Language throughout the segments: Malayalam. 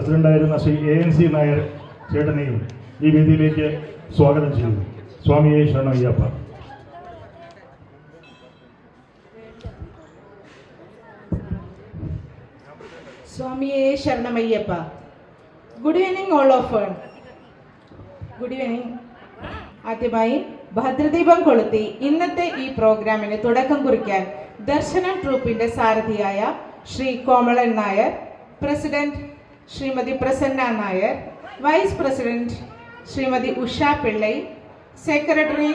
പ്രസിഡന്റായിരുന്ന ശ്രീ ANC നായർ ചേട്ടനെയും ഈ വേദിയിലേക്ക് സ്വാഗതം ചെയ്യുന്നു. സ്വാമിയെ ശരണമയ്യപ്പ. സ്വാമിയെ ശരണമയ്യപ്പ. Good evening all of you. Good evening. ആദ്യമായി ഭദ്രദീപം കൊളുത്തി ഇന്നത്തെ ഈ പ്രോഗ്രാമിന് തുടക്കം കുറിക്കാൻ ദർശനം ട്രൂപ്പിന്റെ സാരഥിയായ Shri Komalan Nair, president Shrimati Prasanna Nair, vice president Shrimati Usha Pillai, secretary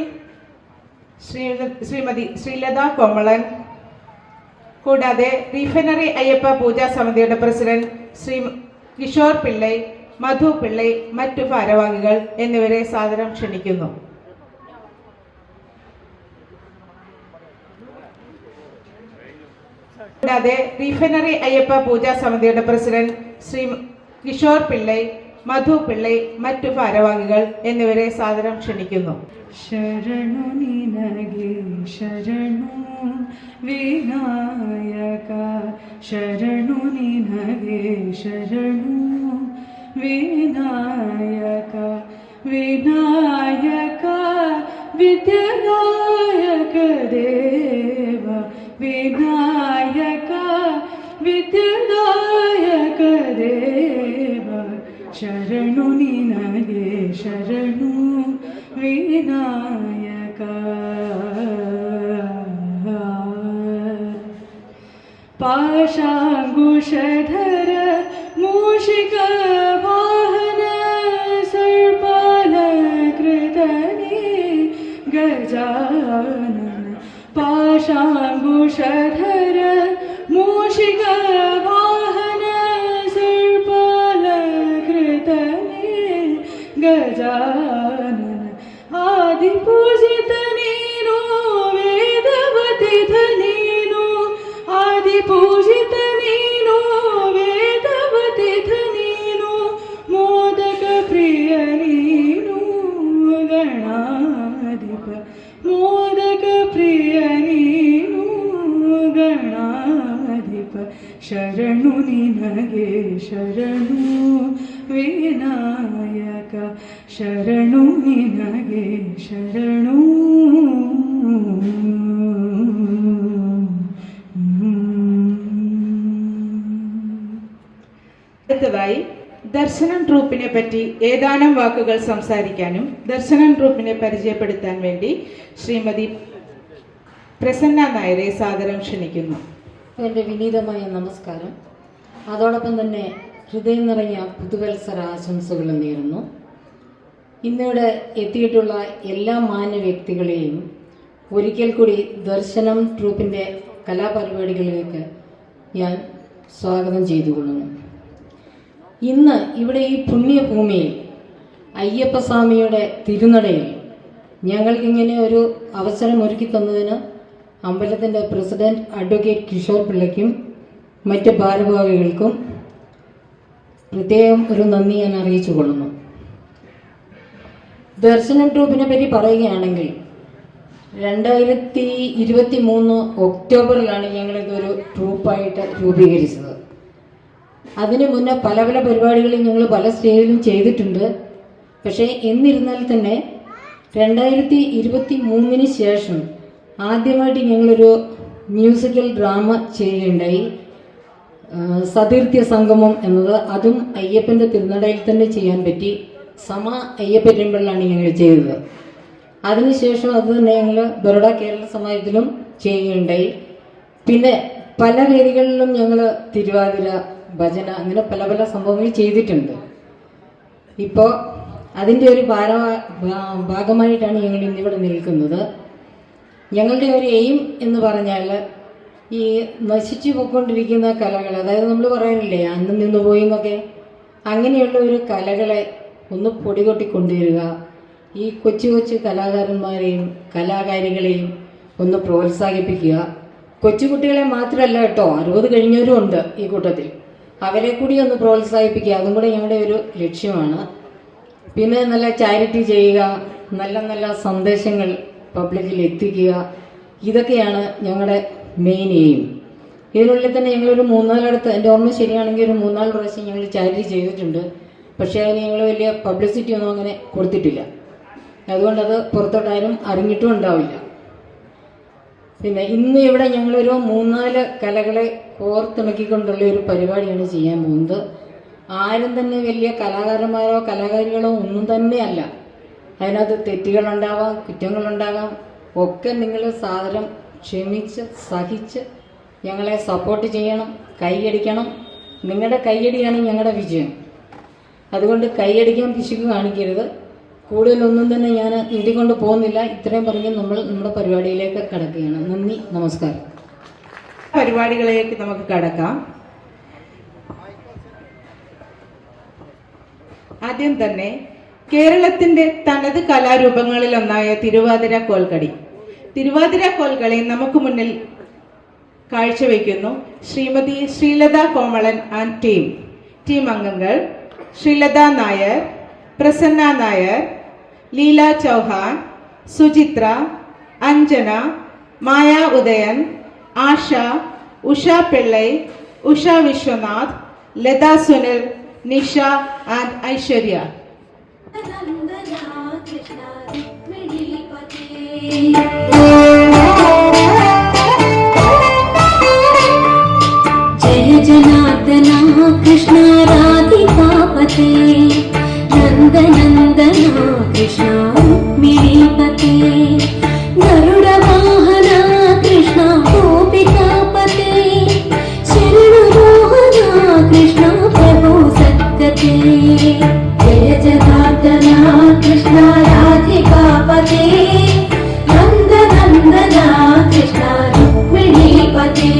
Shrimati Sreelatha Komalan, കൂടാതെ റീഫൈനറി അയ്യപ്പ പൂജാ സമിതിയുടെ പ്രസിഡന്റ് ശ്രീ കിഷോർ പിള്ളൈ, മധു പിള്ളൈ, മറ്റു ഭാരവാഹികൾ എന്നിവരെ സാദരം ക്ഷണിക്കുന്നു. കൂടാതെ റീഫൈനറി അയ്യപ്പ പൂജാ സമിതിയുടെ പ്രസിഡന്റ് ശ്രീ കിഷോർ പിള്ളൈ, മധു പിള്ളൈ, മറ്റു ഭാരവാഹികൾ എന്നിവരെ സാദരം ക്ഷണിക്കുന്നു. ശരണു നിനഗേ ശരണു വിനായക, ശരണു നിനഗേ ശരണു വിനായക, വിനായക വിദ്യനായക ദേവ, വിനായക വിദ്യനായക ദേവ, ശരണു നിനഗേ ശരണു വിനായക. പാശാങ്കുശധര മൂഷിക വാഹന, സർപ്പാലകൃതനേ ഗജാനന, പാശാങ്കുശധര മൂഷിക വാഹന, സർപ്പാലകൃതനേ ഗജാനന, ಆದಿಪೂಜಿತ ನೀನು ವೇದವತಿ ಧನೀನು, ಆದಿಪೂಜಿತ ನೀನು ವೇದವತಿ ಧನೀನು, ಮೋದಕ ಪ್ರಿಯ ನೀನು ಗಣಾಧಿಪ, ಮೋದಕ ಪ್ರಿಯ ನೀನು ಗಣಾಧಿಪ, ಶರಣು ನಿನಗೆ ಶರಣು ವಿನಾಯಕ, ಶರಣು ನಿನಗೆ ಶರಣು. അടുത്തതായി ദർശനം ട്രൂപ്പിനെ പറ്റി ഏതാനും വാക്കുകൾ സംസാരിക്കാനും ദർശനം ട്രൂപ്പിനെ പരിചയപ്പെടുത്താൻ വേണ്ടി ശ്രീമതി പ്രസന്ന നായരെ സാദരം ക്ഷണിക്കുന്നു. എൻ്റെ വിനീതമായ നമസ്കാരം. അതോടൊപ്പം തന്നെ ഹൃദയം നിറഞ്ഞ പുതുവത്സര ആശംസകളും നേരുന്നു. ഇന്നിവിടെ എത്തിയിട്ടുള്ള എല്ലാ മാന്യ വ്യക്തികളെയും ഒരിക്കൽ കൂടി ദർശനം ട്രൂപ്പിൻ്റെ കലാപരിപാടികളിലേക്ക് ഞാൻ സ്വാഗതം ചെയ്തുകൊള്ളുന്നു. ഇന്ന് ഇവിടെ ഈ പുണ്യഭൂമിയിൽ അയ്യപ്പസ്വാമിയുടെ തിരുനടയിൽ ഞങ്ങൾക്കിങ്ങനെ ഒരു അവസരം ഒരുക്കി തന്നതിന് അമ്പലത്തിൻ്റെ പ്രസിഡന്റ് അഡ്വക്കേറ്റ് കിഷോർ പിള്ളയ്ക്കും മറ്റ് ഭാരവാഹികൾക്കും പ്രത്യേകം ഒരു നന്ദി ഞാൻ അറിയിച്ചു കൊള്ളുന്നു. ദർശനം ട്രൂപ്പിനെ പറ്റി പറയുകയാണെങ്കിൽ 2023 ഒക്ടോബറിലാണ് ഞങ്ങളിതൊരു ട്രൂപ്പായിട്ട് രൂപീകരിച്ചത്. അതിനു മുന്നേ പല പല പരിപാടികളും ഞങ്ങൾ പല സ്റ്റേജിലും ചെയ്തിട്ടുണ്ട്. പക്ഷേ എന്നിരുന്നാൽ തന്നെ 2023 ശേഷം ആദ്യമായിട്ട് ഞങ്ങളൊരു മ്യൂസിക്കൽ ഡ്രാമ ചെയ്യുകയുണ്ടായി, സതീർത്ഥ്യ സംഗമം എന്നത്. അതും അയ്യപ്പൻ്റെ തിരുനടയിൽ തന്നെ ചെയ്യാൻ പറ്റി. സമ അയ്യപ്പ ടെമ്പിളിലാണ് ഞങ്ങൾ ചെയ്തത്. അതിനുശേഷം അത് തന്നെ ഞങ്ങൾ ബറോഡ കേരള സമാജത്തിലും ചെയ്യുകയുണ്ടായി. പിന്നെ പല വേദികളിലും ഞങ്ങൾ തിരുവാതിര, ഭജന, അങ്ങനെ പല പല സംഭവങ്ങൾ ചെയ്തിട്ടുണ്ട്. ഇപ്പോൾ അതിൻ്റെ ഒരു ഭാഗമായിട്ടാണ് ഞങ്ങൾ ഇന്നിവിടെ നിൽക്കുന്നത്. ഞങ്ങളുടെ ഒരു എയിം എന്ന് പറഞ്ഞാൽ ഈ നശിച്ചു പോയിക്കൊണ്ടിരിക്കുന്ന കലകൾ, അതായത് നമ്മൾ പറയാനില്ലേ അന്ന് നിന്ന് പോയി എന്നൊക്കെ, അങ്ങനെയുള്ള ഒരു കലകളെ ഒന്ന് പൊടികൊട്ടിക്കൊണ്ടുവരിക, ഈ കൊച്ചു കൊച്ചു കലാകാരന്മാരെയും കലാകാരികളെയും ഒന്ന് പ്രോത്സാഹിപ്പിക്കുക. കൊച്ചുകുട്ടികളെ മാത്രമല്ല കേട്ടോ, 60 കഴിഞ്ഞവരും ഉണ്ട് ഈ കൂട്ടത്തിൽ. അവരെ കൂടി ഒന്ന് പ്രോത്സാഹിപ്പിക്കുക, അതും കൂടെ ഞങ്ങളുടെ ഒരു ലക്ഷ്യമാണ്. പിന്നെ നല്ല ചാരിറ്റി ചെയ്യുക, നല്ല നല്ല സന്ദേശങ്ങൾ പബ്ലിക്കിൽ എത്തിക്കുക, ഇതൊക്കെയാണ് ഞങ്ങളുടെ മെയിൻ എയിം. ഇതിനുള്ളിൽ തന്നെ ഞങ്ങളൊരു 3-4 എൻ്റെ ഓർമ്മ ശരിയാണെങ്കിൽ ഒരു 3-4 പ്രാവശ്യം ഞങ്ങൾ ചാരിറ്റി ചെയ്തിട്ടുണ്ട്. പക്ഷേ അതിന് ഞങ്ങൾ വലിയ പബ്ലിസിറ്റി ഒന്നും അങ്ങനെ കൊടുത്തിട്ടില്ല. അതുകൊണ്ടത് പുറത്തോട്ടാരും അറിഞ്ഞിട്ടും ഉണ്ടാവില്ല. പിന്നെ ഇന്ന് ഇവിടെ ഞങ്ങളൊരു 3-4 കലകളെ കോർത്തിണക്കിക്കൊണ്ടുള്ള ഒരു പരിപാടിയാണ് ചെയ്യാൻ പോകുന്നത്. ആരും തന്നെ വലിയ കലാകാരന്മാരോ കലാകാരികളോ ഒന്നും തന്നെയല്ല. അതിനകത്ത് തെറ്റുകളുണ്ടാവാം, കുറ്റങ്ങളുണ്ടാകാം. ഒക്കെ നിങ്ങൾ സാദരം ക്ഷമിച്ച് സഹിച്ച് ഞങ്ങളെ സപ്പോർട്ട് ചെയ്യണം, കൈയടിക്കണം. നിങ്ങളുടെ കൈയടിയാണ് ഞങ്ങളുടെ വിജയം. അതുകൊണ്ട് കൈയടിക്കാൻ പിശുക്ക് കാണിക്കരുത്. കൂടുതലൊന്നും തന്നെ ഞാൻ നീട്ടിക്കൊണ്ട് പോകുന്നില്ല. ഇത്രയും പറഞ്ഞ് നമ്മുടെ പരിപാടിയിലേക്ക് കടക്കുകയാണ്. നന്ദി, നമസ്കാരം. പരിപാടികളിലേക്ക് നമുക്ക് കടക്കാം. ആദ്യം തന്നെ കേരളത്തിന്റെ തനത് കലാരൂപങ്ങളിലൊന്നായ തിരുവാതിര കോൽക്കളി. തിരുവാതിര കോൽക്കളി നമുക്ക് മുന്നിൽ കാഴ്ചവെക്കുന്നു ശ്രീമതി ശ്രീലത കോമളൻ ആൻഡ് ടീം അംഗങ്ങൾ ശ്രീലത നായർ, പ്രസന്ന നായർ, ലീല ചൗഹാൻ, സുചിത്ര, അഞ്ജന, മായ ഉദയൻ, ആശ, ഉഷ പിള്ളൈ, ഉഷ വിശ്വനാഥ്, ലത സുനിൽ, നിഷ ആൻഡ് ഐശ്വര്യ. जय जनार्दना कृष्ण राधिकापते नन्दनन्दना कृष्ण रुक्मिणीपते गरुडवाहना कृष्ण गोपिकापते शरणुरोहना कृष्ण प्रभो सद्गते जय जनार्दना कृष्ण राधिकापते नन्दनन्दना कृष्ण रुक्मिणीपते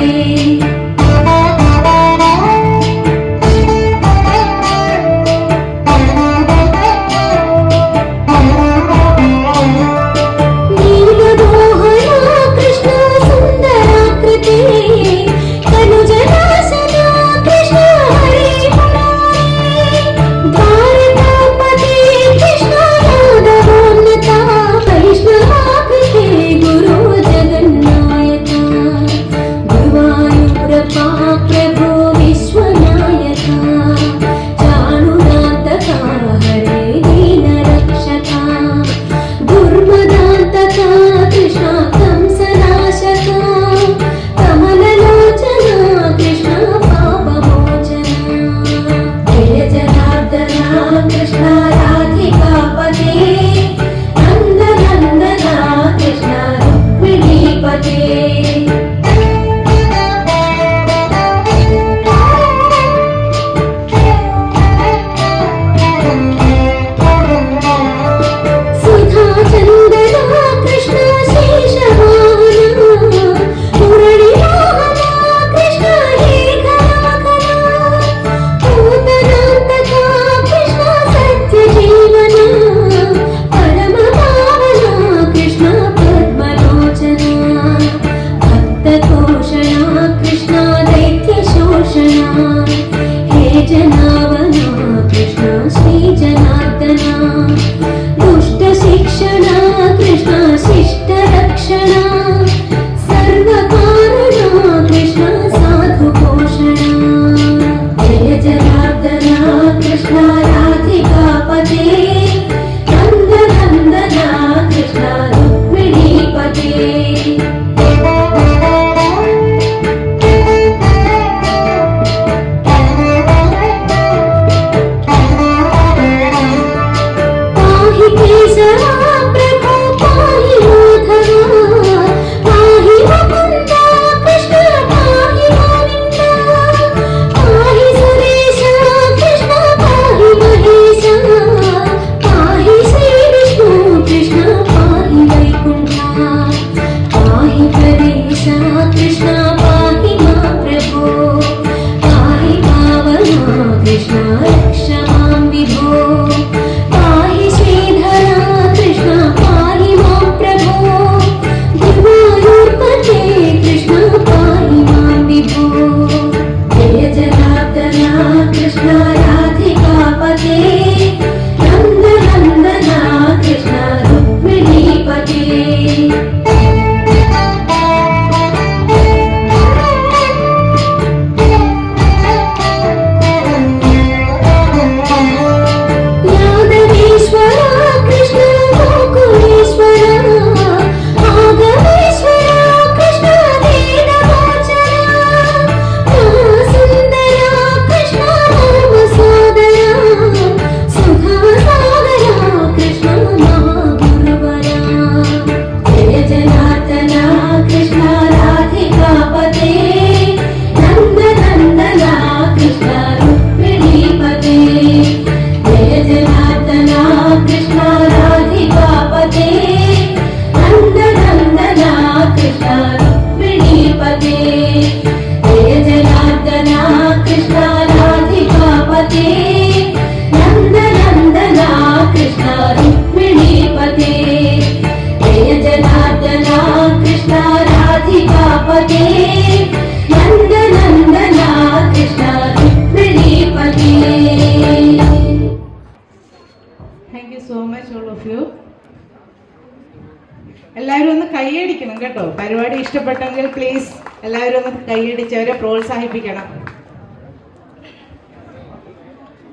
എല്ലാവരും ഒന്ന് കൈയടിക്കണം കേട്ടോ. പരിപാടി ഇഷ്ടപ്പെട്ടെങ്കിൽ പ്ലീസ് എല്ലാവരും ഒന്ന് കൈയടിച്ച് അവരെ പ്രോത്സാഹിപ്പിക്കണം.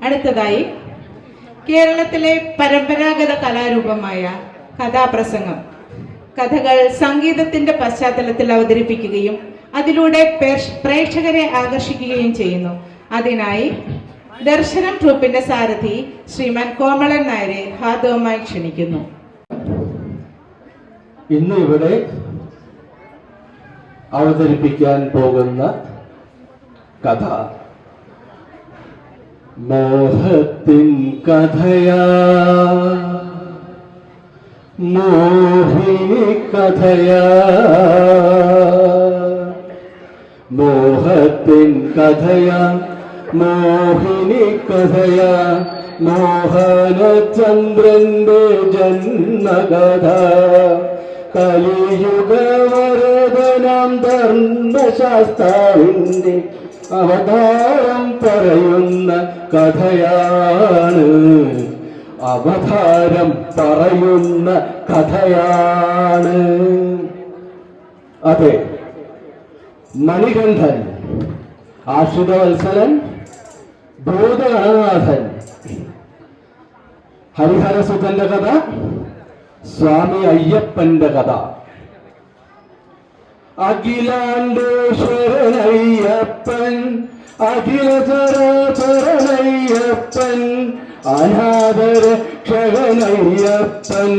അടുത്തതായി കേരളത്തിലെ പരമ്പരാഗത കലാരൂപമായ കഥാപ്രസംഗം കഥകൾ സംഗീതത്തിന്റെ പശ്ചാത്തലത്തിൽ അവതരിപ്പിക്കുകയും അതിലൂടെ പ്രേക്ഷകരെ ആകർഷിക്കുകയും ചെയ്യുന്നു. അതിനായി ദർശനം ട്രൂപ്പിന്റെ സാരഥി ശ്രീമാൻ കോമളൻ നായരെ ഹാർദവമായി ക്ഷണിക്കുന്നു. ഇന്ന് ഇവിടെ അവതരിപ്പിക്കാൻ പോകുന്ന കഥ മോഹത്തിൻ കഥയാ, മോഹിനി കഥയാ, മോഹത്തിൻ കഥയാ, മോഹിനി കഥയാ, മോഹനചന്ദ്രന്റെ ജന്മകഥ, കലിയുഗവരദനാം ധർമ്മശാസ്താവിന്റെ അവതാരം പറയുന്ന കഥയാണ്, അവതാരം പറയുന്ന കഥയാണ്. അതെ, മണികണ്ഠൻ, ആശ്രിതവത്സലൻ, ഭൂതഗണനാഥൻ, ഹരിഹരസുതന്റെ കഥ, സ്വാമി അയ്യപ്പന്റെ കഥ. അഖിലാണ്ടേശ്വരനയ്യപ്പൻ, അഖിലചരാചരനയ്യപ്പൻ, അനാഥരക്ഷകനയ്യപ്പൻ,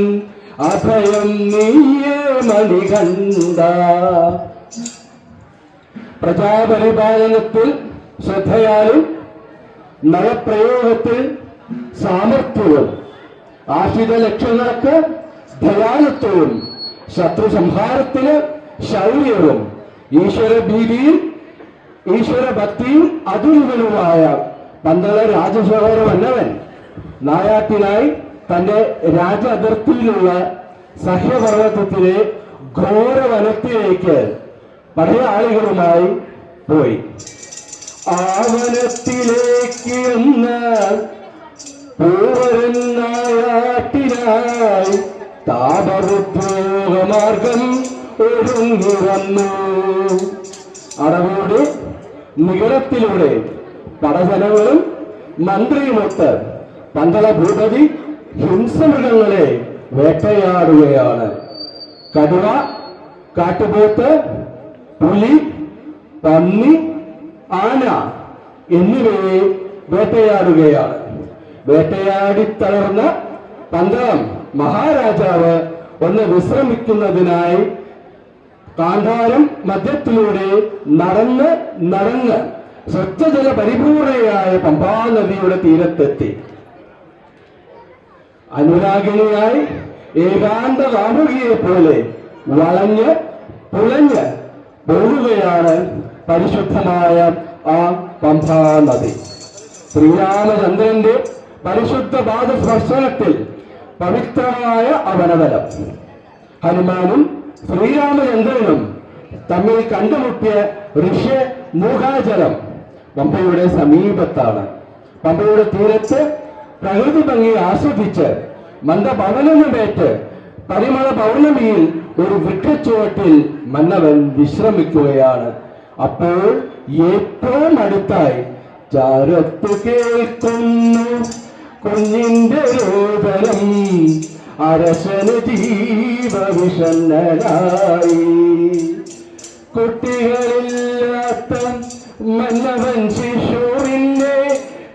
അഭയം നീയേ മണികണ്ഠ. പ്രജാപരിപാലനത്തിൽ ശ്രദ്ധയാലും നയപ്രയോഗത്തിൽ സാമർഥ്യവും ആശ്രിത ലക്ഷ്യങ്ങൾക്ക് ദയാലുത്വവും ശത്രു സംഹാരത്തിന് ശൗര്യവും ഈശ്വരഭീതിയും ഈശ്വരഭക്തിയും അതുല്യനുമായ പന്തള രാജശേഖര മന്നവൻ നായാട്ടിനായി തന്റെ രാജ അതിർത്തിയിലുള്ള സഹ്യപർവ്വതത്തിലെ ഘോരവനത്തിലേക്ക് പടയാളികളുമായി പോയി. ആ വനത്തിലേക്ക് എന്ന് പൂവരൻ നായാട്ടിനായി താപരുദ്രോഗമാർഗം ഒരുങ്ങി വന്നു. അടവോട് നികടത്തിലൂടെ പടജനങ്ങളും മന്ത്രിയുമൊത്ത് പന്തള ഭൂപതി ഹിംസമൃഗങ്ങളെ വേട്ടയാടുകയാണ്. കടുവ, കാട്ടുപോത്ത്, പുലി, പന്നി, ആന എന്നിവയെ വേട്ടയാടുകയാണ്. വേട്ടയാടി തളർന്ന പന്തളം മഹാരാജാവ് ഒന്ന് വിശ്രമിക്കുന്നതിനായി കാന്ധാരം മധ്യത്തിലൂടെ നടന്ന് നടന്ന് സ്വച്ഛജല പരിപൂർണയായ പമ്പാനദിയുടെ തീരത്തെത്തി. അനുരാഗിണിയായി ഏകാന്ത കാമുകിയെ പോലെ വളഞ്ഞ് പുലഞ്ഞ് പോകുകയാണ് പരിശുദ്ധമായ ആ പമ്പാനദി. ശ്രീരാമചന്ദ്രന്റെ പരിശുദ്ധ പാദസ്പർശനത്തിൽ പവിത്രമായ അവനതലം. ഹനുമാനും ശ്രീരാമചന്ദ്രനും തമ്മിൽ കണ്ടുമുട്ടിയ ഋഷ്യ മൂകാചലം പമ്പയുടെ സമീപത്താണ്. പമ്പയുടെ തീരത്ത് പ്രകൃതി ഭംഗി ആസ്വദിച്ച് മന്ദപവനമേറ്റ് പരിമള പൗർണമിയിൽ ഒരു വൃക്ഷച്ചുവട്ടിൽ മന്നവൻ വിശ്രമിക്കുകയാണ്. അപ്പോൾ ഏറ്റവും അടുത്തായി ചാരത്തു കേൾക്കുന്നു കുഞ്ഞിന്റെ രോദനം, അരശന് ജീവവിഷണ്ണനായി. കുട്ടികളില്ലാത്ത മന്നവൻ ശിശുവിന്റെ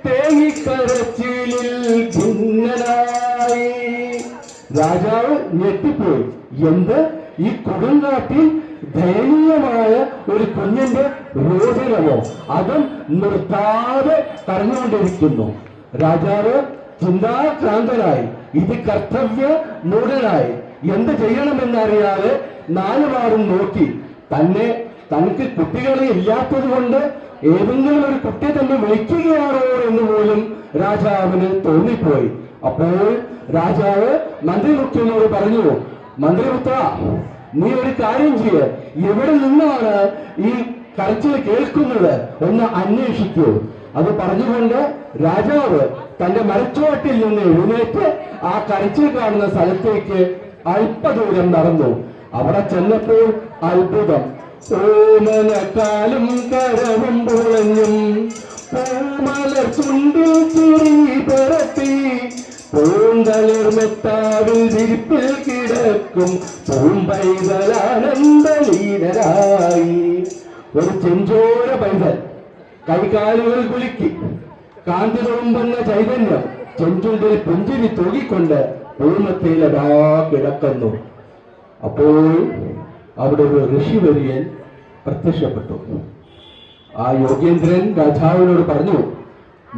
തേങ്ങിക്കരച്ചിലിൽ ഭിന്നനായി. രാജാവ് ഞെട്ടിപ്പോയി. എന്ത്, ഈ കൊടുങ്കാട്ടിൽ ദയനീയമായ ഒരു കുഞ്ഞിന്റെ രോദനമോ? അതും നിർത്താതെ കരഞ്ഞുകൊണ്ടിരിക്കുന്നു. രാജാവ് ചിന്താക്രാന്തനായി, ഇത് കർത്തവ്യ മൂഢനായി, എന്ത് ചെയ്യണമെന്നറിയാതെ നാലുപാടും നോക്കി. തനിക്ക് കുട്ടികളെ ഇല്ലാത്തത് കൊണ്ട് ഏതെങ്കിലും ഒരു കുട്ടിയെ തന്നെ വിളിക്കുകയാണോ എന്ന് പോലും രാജാവിന് തോന്നിപ്പോയി. അപ്പോൾ രാജാവ് മന്ത്രിമുഖ്യനോട് പറഞ്ഞു, മന്ത്രിപുത്ര, നീ ഒരു കാര്യം ചെയ്യ, എവിടെ നിന്നാണ് ഈ കരച്ചിൽ കേൾക്കുന്നത് ഒന്ന് അന്വേഷിക്കൂ. അത് പറഞ്ഞുകൊണ്ട് രാജാവ് തന്റെ മരച്ചുവട്ടിൽ നിന്ന് എഴുന്നേറ്റ് ആ കരച്ചിൽ കാണുന്ന സ്ഥലത്തേക്ക് അല്പദൂരം നടന്നു. അവിടെ ചെന്നപ്പോൾ അത്ഭുതം. ഓമനക്കാലും കരവും പുളഞ്ഞും പൂമലർ ചുണ്ടിൽ ചിരി പരത്തി പൂന്തളിർമെത്താവിൽ വിരിപ്പിൽ കിടക്കും പൂമ്പൈതലാനന്ദലീനരായി. ഒരു ചെഞ്ചോര പൈതൽ കൈകാലുകൾ കുലുക്കി കാന്തി തുളുമ്പുന്ന ചൈതന്യം ചെഞ്ചുണ്ടിൽ പുഞ്ചിരി തൂകിക്കൊണ്ട് പൂർണ്ണത്തിലതാ കിടക്കുന്നു. അപ്പോൾ അവിടെ ഒരു ഋഷിവര്യൻ പ്രത്യക്ഷപ്പെട്ടു. ആ യോഗേന്ദ്രൻ രാജാവിനോട് പറഞ്ഞു,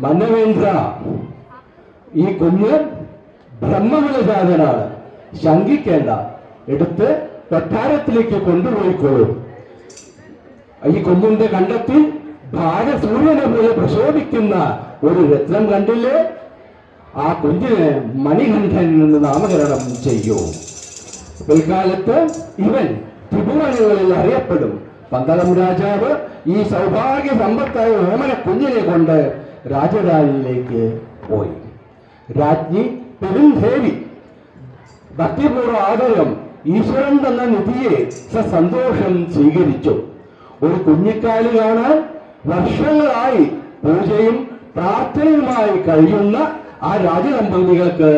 മന്നവേന്ദ്ര, ഈ കുഞ്ഞ് ബ്രഹ്മകുലജാതനാണ്, ശങ്കിക്കേണ്ട, എടുത്ത് കൊട്ടാരത്തിലേക്ക് കൊണ്ടുപോയിക്കോളൂ. ഈ കുഞ്ഞിന്റെ കണ്ടത്തിൽ ഭാരസൂര്യനെ പോലെ പ്രശോഭിക്കുന്ന ഒരു രത്നം കണ്ടില്ലേ? ആ കുഞ്ഞിന് മണികണ്ഠൻ എന്ന് നാമകരണം ചെയ്യൂ. പിൽക്കാലത്ത് ഇവൻ ത്രിപുരങ്ങളിൽ അറിയപ്പെടും. പന്തളം രാജാവ് ഈ സൗഭാഗ്യ സമ്പത്തായ ഓമന കുഞ്ഞിനെ കൊണ്ട് രാജധാനിയിലേക്ക് പോയി. രാജ്ഞി പെരുന്തേവി ഭക്തിപൂർവ്വ ആദരം ഈശ്വരൻ തന്ന നിധിയെ സന്തോഷം സ്വീകരിച്ചു. ഒരു കുഞ്ഞിക്കാല് കാണാൻ വർഷങ്ങളായി പൂജയും പ്രാർത്ഥനയുമായി കഴിയുന്ന ആ രാജദമ്പതികൾക്ക്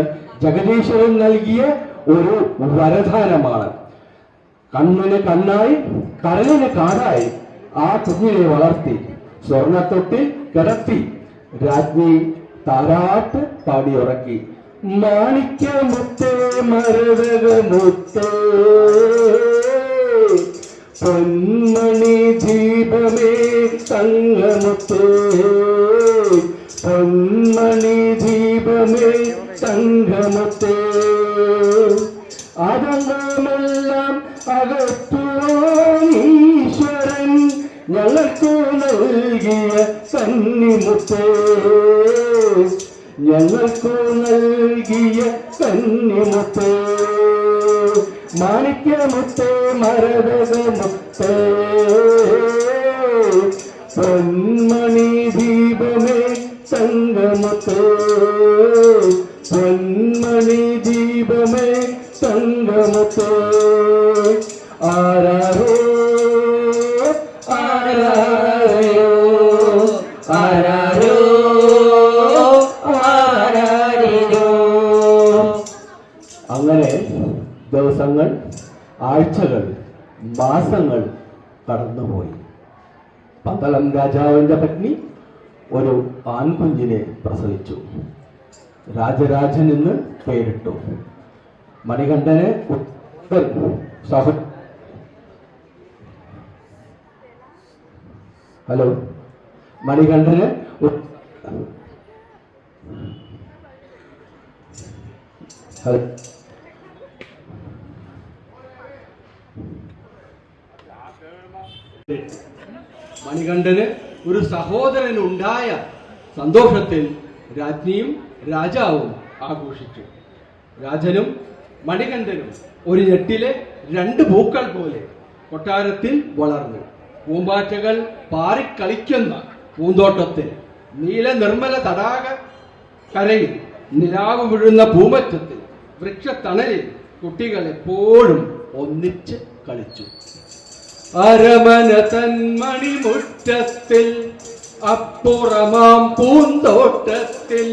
ജഗദീശ്വരൻ നൽകിയ ഒരു വരദാനമാണ്. കണ്ണിന് കണ്ണായി കരളിന് കാടായി ആ കുഞ്ഞിനെ വളർത്തി സ്വർണത്തൊട്ടിൽ കിടത്തി രാജ്ഞി താരാട്ട് പാടിയുറക്കി. മാണിക്യമുത്തേ മരതകമുത്തേ പൊന്മണി ദീപമേ തങ്കമുത്തേ പൊന്മണി ദീപമേ തങ്കമുത്തേ അതമെല്ലാം അകത്തുവാനീശ്വരൻ ഞങ്ങൾക്ക് നൽകിയ കന്നിമുത്തേ ഞങ്ങൾക്ക് നൽകിയ കന്നിമുത്തേ മാണിക്യമുത്തേ മരതകമുത്തേ പൊന്മണി ദീപമേ തങ്കമുത്തേ പൊന്മണി ദീപമേ തങ്കമുത്തേ ആരാരോ ആരാരോ ആരാരോ ആരാരോ. അങ്ങനെ ദിവസങ്ങൾ, ആഴ്ചകൾ, മാസങ്ങൾ കടന്നുപോയി. പന്തളം രാജാവിന്റെ പത്നി ഒരു ആൺകുഞ്ഞിനെ പ്രസവിച്ചു. രാജരാജൻ എന്ന് പേരിട്ടു. മണികണ്ഠന് ഹലോ മണികണ്ഠന് ഹലോ മണികണ്ഠന് ഒരു സഹോദരൻ ഉണ്ടായ സന്തോഷത്തിൽ രാജ്ഞിയും രാജാവും ആഘോഷിച്ചു. രാജനും മണികണ്ഠനും ഒരു ഞെട്ടിലെ രണ്ട് പൂക്കൾ പോലെ കൊട്ടാരത്തിൽ വളർന്നു. പൂമ്പാറ്റകൾ പാറിക്കളിക്കുന്ന പൂന്തോട്ടത്തിൽ, നീല നിർമ്മല തടാക കരയിൽ, നിലാവ് വീഴുന്ന ഭൂമറ്റത്തിൽ, വൃക്ഷത്തണലിൽ കുട്ടികൾ എപ്പോഴും ഒന്നിച്ച് കളിച്ചു. അരമന തന്മണിമുറ്റത്തിൽ, അപ്പുറമാം പൂന്തോട്ടത്തിൽ,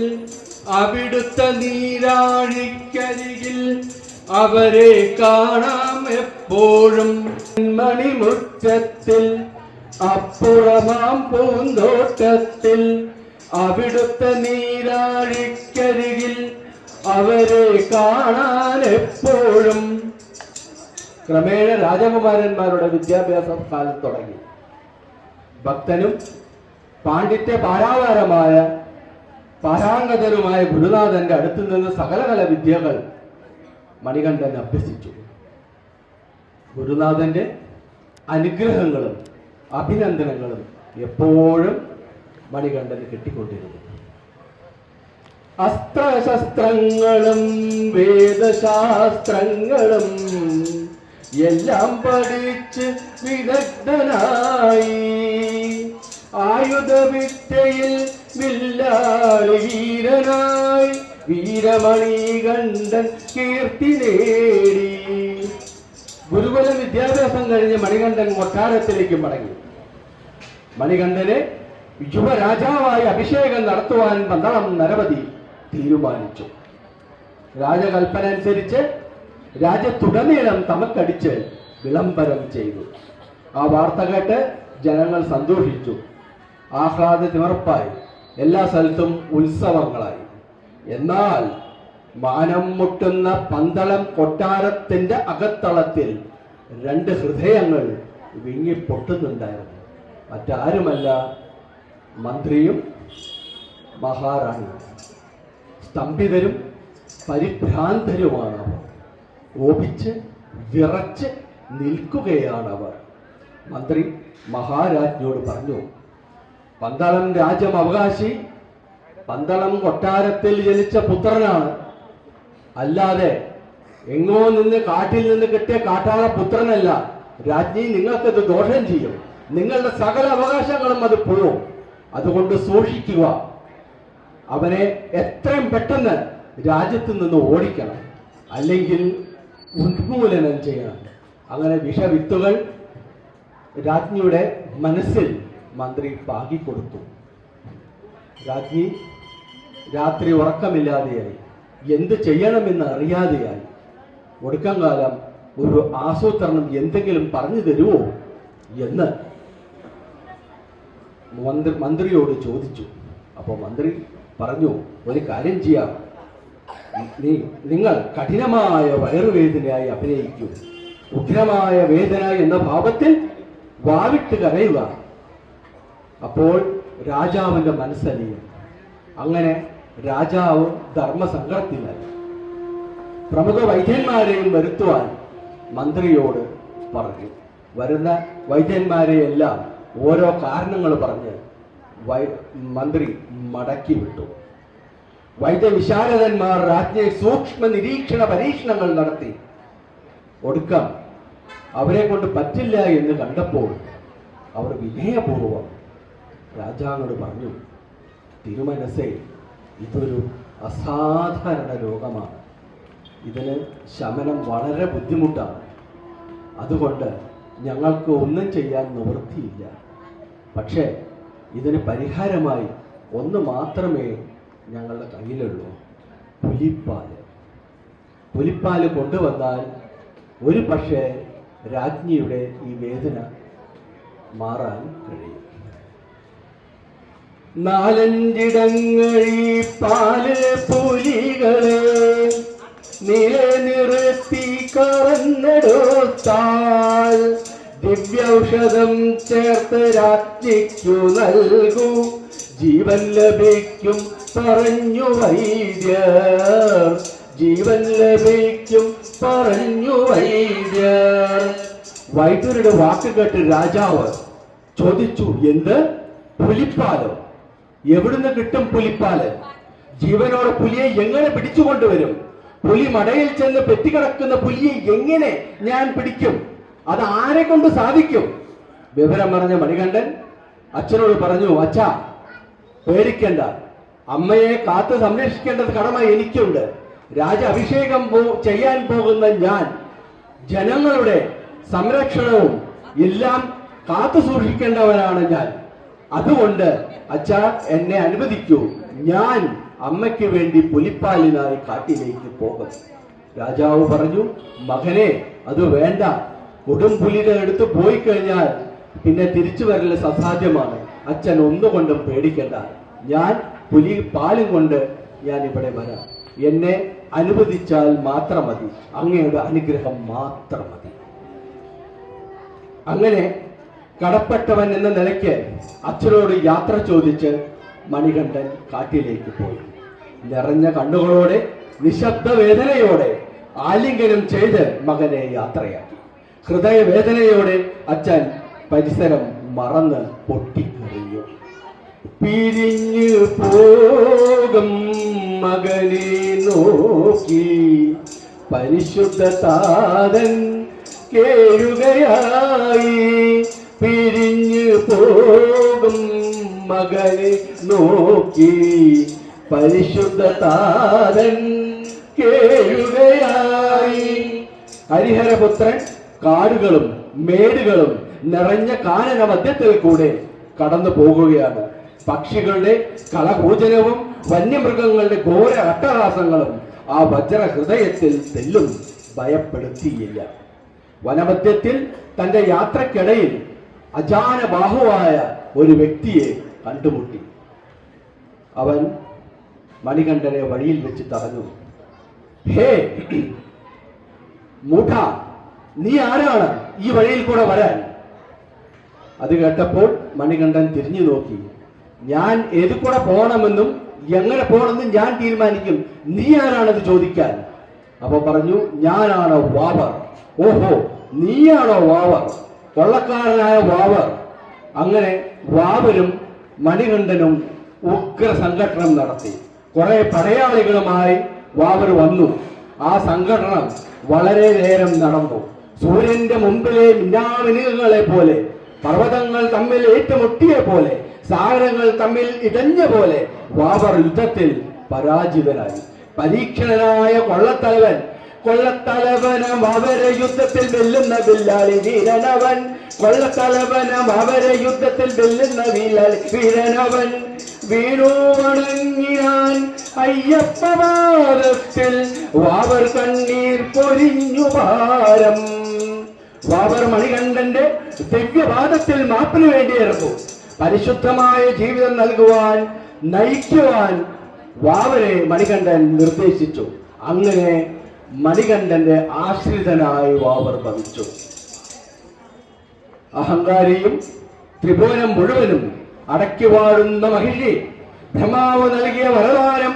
അവിടുത്തെ നീരാഴിക്കരികിൽ അവരെ കാണാം എപ്പോഴും. മണിമുറ്റത്തിൽ, അപ്പുറമാം പൂന്തോട്ടത്തിൽ, അവിടുത്തെ നീരാഴിക്കരികിൽ അവരെ കാണാൻ എപ്പോഴും. ക്രമേണ രാജകുമാരന്മാരുടെ വിദ്യാഭ്യാസം കാലം തുടങ്ങി. ഭക്തനും പാണ്ഡിത്യ പാരാവാരമായ പാരാംഗതനുമായ ഗുരുനാഥന്റെ അടുത്തു നിന്ന് സകലകല വിദ്യകൾ മണികണ്ഠൻ അഭ്യസിച്ചു. ഗുരുനാഥന്റെ അനുഗ്രഹങ്ങളും അഭിനന്ദനങ്ങളും എപ്പോഴും മണികണ്ഠന് കിട്ടിക്കൊണ്ടിരുന്നു. അസ്ത്രശസ്ത്രങ്ങളും വേദശാസ്ത്രങ്ങളും എല്ലാം പഠിച്ച് വിദഗ്ധനായി. ആയുധവിദ്യയിൽ വില്ലാളി വീരനായി വീരമണികണ്ഠൻ കീർത്തി നേടി. ഗുരുകുലം വിദ്യാഭ്യാസം കഴിഞ്ഞ് മണികണ്ഠൻ കൊട്ടാരത്തിലേക്ക് മടങ്ങി. മണികണ്ഠനെ യുവരാജാവായി അഭിഷേകം നടത്തുവാൻ പന്തളം നരപതി തീരുമാനിച്ചു. രാജകൽപ്പന അനുസരിച്ച് രാജ്യത്തുടനീളം തമക്കടിച്ച് വിളംബരം ചെയ്തു. ആ വാർത്ത കേട്ട് ജനങ്ങൾ സന്തോഷിച്ചു. ആഹ്ലാദ തിമർപ്പായി. എല്ലാ സ്ഥലത്തും ഉത്സവങ്ങളായി. എന്നാൽ മാനം മുട്ടുന്ന പന്തളം കൊട്ടാരത്തിന്റെ അകത്തളത്തിൽ 2 ഹൃദയങ്ങൾ വിങ്ങിപ്പൊട്ടുന്നുണ്ടായിരുന്നു. മറ്റാരുമല്ല, മന്ത്രിയും മഹാറാണിയും. സ്തംഭിതരും പരിഭ്രാന്തരുമാണ് അവർ. കോപിച്ച് വിറച്ച് നിൽക്കുകയാണവർ. മന്ത്രി മഹാരാജ്ഞിയോട് പറഞ്ഞു, പന്തളം രാജ്യം അവകാശി പന്തളം കൊട്ടാരത്തിൽ ജനിച്ച പുത്രനാണ്. അല്ലാതെ എങ്ങോ നിന്ന് കാട്ടിൽ നിന്ന് കിട്ടിയ കാട്ടാള പുത്രനല്ല. രാജ്ഞി, നിങ്ങൾക്കത് ദോഷം ചെയ്യും. നിങ്ങളുടെ സകല അവകാശങ്ങളും അത് പോവും. അതുകൊണ്ട് സൂക്ഷിക്കുക. അവനെ എത്രയും പെട്ടെന്ന് രാജ്യത്ത് നിന്ന് ഓടിക്കണം, അല്ലെങ്കിൽ ഉന്മൂലനം ചെയ്യണം. അങ്ങനെ വിഷവിത്തുകൾ രാജ്ഞിയുടെ മനസ്സിൽ മന്ത്രി പാകിക്കൊടുത്തു. രാജ്ഞി രാത്രി ഉറക്കമില്ലാതെയായി. എന്ത് ചെയ്യണമെന്ന് അറിയാതെയായി. ഒടുക്കം കാലം ഒരു ആസൂത്രണം എന്തെങ്കിലും പറഞ്ഞു തരുമോ എന്ന് മന്ത്രിയോട് ചോദിച്ചു. അപ്പോൾ മന്ത്രി പറഞ്ഞു, ഒരു കാര്യം ചെയ്യാം. നിങ്ങൾ കഠിനമായ വയറുവേദനയായി അഭിനയിക്കൂ. ഉഗ്രമായ വേദന എന്ന ഭാവത്തിൽ വാവിട്ട് കരയുക. അപ്പോൾ രാജാവിന്റെ മനസ്സലിയും. അങ്ങനെ രാജാവ് ധർമ്മസങ്കടത്തിലായി. പ്രമുഖ വൈദ്യന്മാരെയും വരുത്തുവാൻ മന്ത്രിയോട് പറഞ്ഞു. വരുന്ന വൈദ്യന്മാരെയെല്ലാം ഓരോ കാരണങ്ങൾ പറഞ്ഞ് മന്ത്രി മടക്കി വിട്ടു. വൈദ്യവിശാരദന്മാർ രാജ്ഞിയെ സൂക്ഷ്മ നിരീക്ഷണ പരീക്ഷണങ്ങൾ നടത്തി. ഒടുക്കം അവരെ കൊണ്ട് പറ്റില്ല എന്ന് കണ്ടപ്പോൾ അവർ വിനയപൂർവം രാജാവിനോട് പറഞ്ഞു, തിരുമനസ്സേ, ഇതൊരു അസാധാരണ രോഗമാണ്. ഇതിന് ശമനം വളരെ ബുദ്ധിമുട്ടാണ്. അതുകൊണ്ട് ഞങ്ങൾക്ക് ഒന്നും ചെയ്യാൻ നിവൃത്തിയില്ല. പക്ഷേ ഇതിന് പരിഹാരമായി ഒന്ന് മാത്രമേ ഞങ്ങളുടെ കയ്യിലുള്ളൂ, പുലിപ്പാല്. പുലിപ്പാല് കൊണ്ടുവന്നാൽ ഒരു പക്ഷേ രാജ്ഞിയുടെ ഈ വേദന മാറാൻ കഴിയും. 4 പാല് പുലികളെ നിലനിർത്തി കറന്നെടുത്താൽ ദിവ്യൌഷധം ചേർത്ത് രാജ്ഞിക്കു നൽകൂ, ജീവൻ ലഭിക്കും പറഞ്ഞു വൈദ്യർ. ജീവൻ ലഭിക്കും പറഞ്ഞു വൈദ്യർ. വൈദ്യരുടെ വാക്ക് കേട്ട് രാജാവ് ചോദിച്ചു, എന്ത് പുലിപ്പാലോ? എവിടുന്ന് കിട്ടും പുലിപ്പാല്? ജീവനോടെ പുലിയെ എങ്ങനെ പിടിച്ചുകൊണ്ടുവരും? പുലി മടയിൽ ചെന്ന് പെറ്റിക്കിടക്കുന്ന പുലിയെ എങ്ങനെ ഞാൻ പിടിക്കും? അത് ആരെ കൊണ്ട് സാധിക്കും? വിവരം പറഞ്ഞ മണികണ്ഠൻ അച്ഛനോട് പറഞ്ഞു, അച്ഛാ, പേടിക്കണ്ട. അമ്മയെ കാത്തു സംരക്ഷിക്കേണ്ടത് കടമ എനിക്കുണ്ട്. രാജ അഭിഷേകം ചെയ്യാൻ പോകുന്ന ഞാൻ ജനങ്ങളുടെ സംരക്ഷണവും എല്ലാം കാത്തു സൂക്ഷിക്കേണ്ടവനാണ് ഞാൻ. അതുകൊണ്ട് അച്ഛാ, എന്നെ അനുവദിക്കൂ. ഞാൻ അമ്മയ്ക്ക് വേണ്ടി പുലിപ്പാലിനായി കാട്ടിലേക്ക് പോകും. രാജാവ് പറഞ്ഞു, മകനെ, അത് വേണ്ട. കൊടുംപുലിയുടെ അടുത്ത് പോയി കഴിഞ്ഞാൽ പിന്നെ തിരിച്ചു വരൽ അസാധ്യമാണ്. അച്ഛൻ ഒന്നുകൊണ്ടും പേടിക്കണ്ട. ഞാൻ പാലും കൊണ്ട് ഞാൻ ഇവിടെ വരാം. എന്നെ അനുവദിച്ചാൽ മാത്രം മതി. അങ്ങയുടെ അനുഗ്രഹം മാത്രം മതി. അങ്ങനെ കടപ്പെട്ടവൻ എന്ന നിലയ്ക്ക് അച്ഛനോട് യാത്ര ചോദിച്ച് മണികണ്ഠൻ കാട്ടിലേക്ക് പോയി. നിറഞ്ഞ കണ്ണുകളോടെ നിശബ്ദ വേദനയോടെ ആലിംഗനം ചെയ്ത് മകനെ യാത്രയാക്കി. ഹൃദയവേദനയോടെ അച്ഛൻ പരിസരം മറന്ന് പൊട്ടിക്കറിഞ്ഞു. പിരിഞ്ഞു പോകും മകനെ നോക്കി പരിശുദ്ധ താതൻ കേഴുകയായി. പിരിഞ്ഞു പോകും മകനെ നോക്കി പരിശുദ്ധ താരൻ കേഴുകയായി. ഹരിഹരപുത്രൻ കാടുകളും മേടുകളും നിറഞ്ഞ കാനന മധ്യത്തിൽ കൂടെ കടന്നു പോകുകയാണ്. പക്ഷികളുടെ കളകൂജനവും വന്യമൃഗങ്ങളുടെ ഘോര അട്ടഹാസങ്ങളും ആ വജ്രഹൃദയത്തിൽ തെല്ലും ഭയപ്പെടുത്തിയില്ല. വനമധ്യത്തിൽ തന്റെ യാത്രക്കിടയിൽ അജാനബാഹുവായ ഒരു വ്യക്തിയെ കണ്ടുമുട്ടി. അവൻ മണികണ്ഠനെ വഴിയിൽ വെച്ച് തടഞ്ഞു. ഹേ മൂഢ, നീ ആരാണ് ഈ വഴിയിൽ കൂടെ വരാൻ? അത് കേട്ടപ്പോൾ മണികണ്ഠൻ തിരിഞ്ഞു നോക്കി. ഞാൻ ഏതു കൂടെ പോകണമെന്നും എങ്ങനെ പോകണമെന്നും ഞാൻ തീരുമാനിക്കും, നീ ആരാണത് ചോദിക്കാൻ? അപ്പൊ പറഞ്ഞു, ഞാനാണ് വാവർ. ഓഹോ, നീയാണോ വാവർ? കൊള്ളക്കാരനായ വാവർ. അങ്ങനെ വാവരും മണികണ്ഠനും ഉഗ്ര സംഘടനം നടത്തി. കുറെ പടയാളികളുമായി വാവർ വന്നു. ആ സംഘടനം വളരെ നേരം നടന്നു. സൂര്യന്റെ മുമ്പിലെ മിന്നാമിനുകളെ പോലെ, പർവ്വതങ്ങൾ തമ്മിൽ ഏറ്റുമുട്ടിയ പോലെ, സാഗരങ്ങൾ തമ്മിൽ ഇടഞ്ഞ പോലെ വാവർ യുദ്ധത്തിൽ പരാജിതനായി. പരീക്ഷണനായ കൊള്ളത്തലവനം അവരെ യുദ്ധത്തിൽ വെല്ലുന്ന വില്ലാളി വീരനവൻ. കൊള്ളത്തലവനം അവരെ യുദ്ധത്തിൽ വെല്ലുന്ന വില്ലാളി വീരനവൻ. വീണു വണങ്ങിനാൻ അയ്യപ്പവാദത്തിൽ വാവർ കണ്ണീർ പൊരിഞ്ഞു ഭാരം. വാവർ മണികണ്ഠന്റെ ദിവ്യവാദത്തിൽ മാപ്പിന് വേണ്ടിയിരുന്നു. പരിശുദ്ധമായ ജീവിതം നൽകുവാൻ, നയിക്കുവാൻ വാവരെ മണികണ്ഠൻ നിർദ്ദേശിച്ചു. അങ്ങനെ മണികണ്ഠന്റെ ആശ്രിതനായി വാവർ ഭവിച്ചു. അഹങ്കാരിയും ത്രിഭുവനം മുഴുവനും അടക്കി വാഴുന്ന മഹിഷി ബ്രഹ്മാവ് നൽകിയ വരദാനം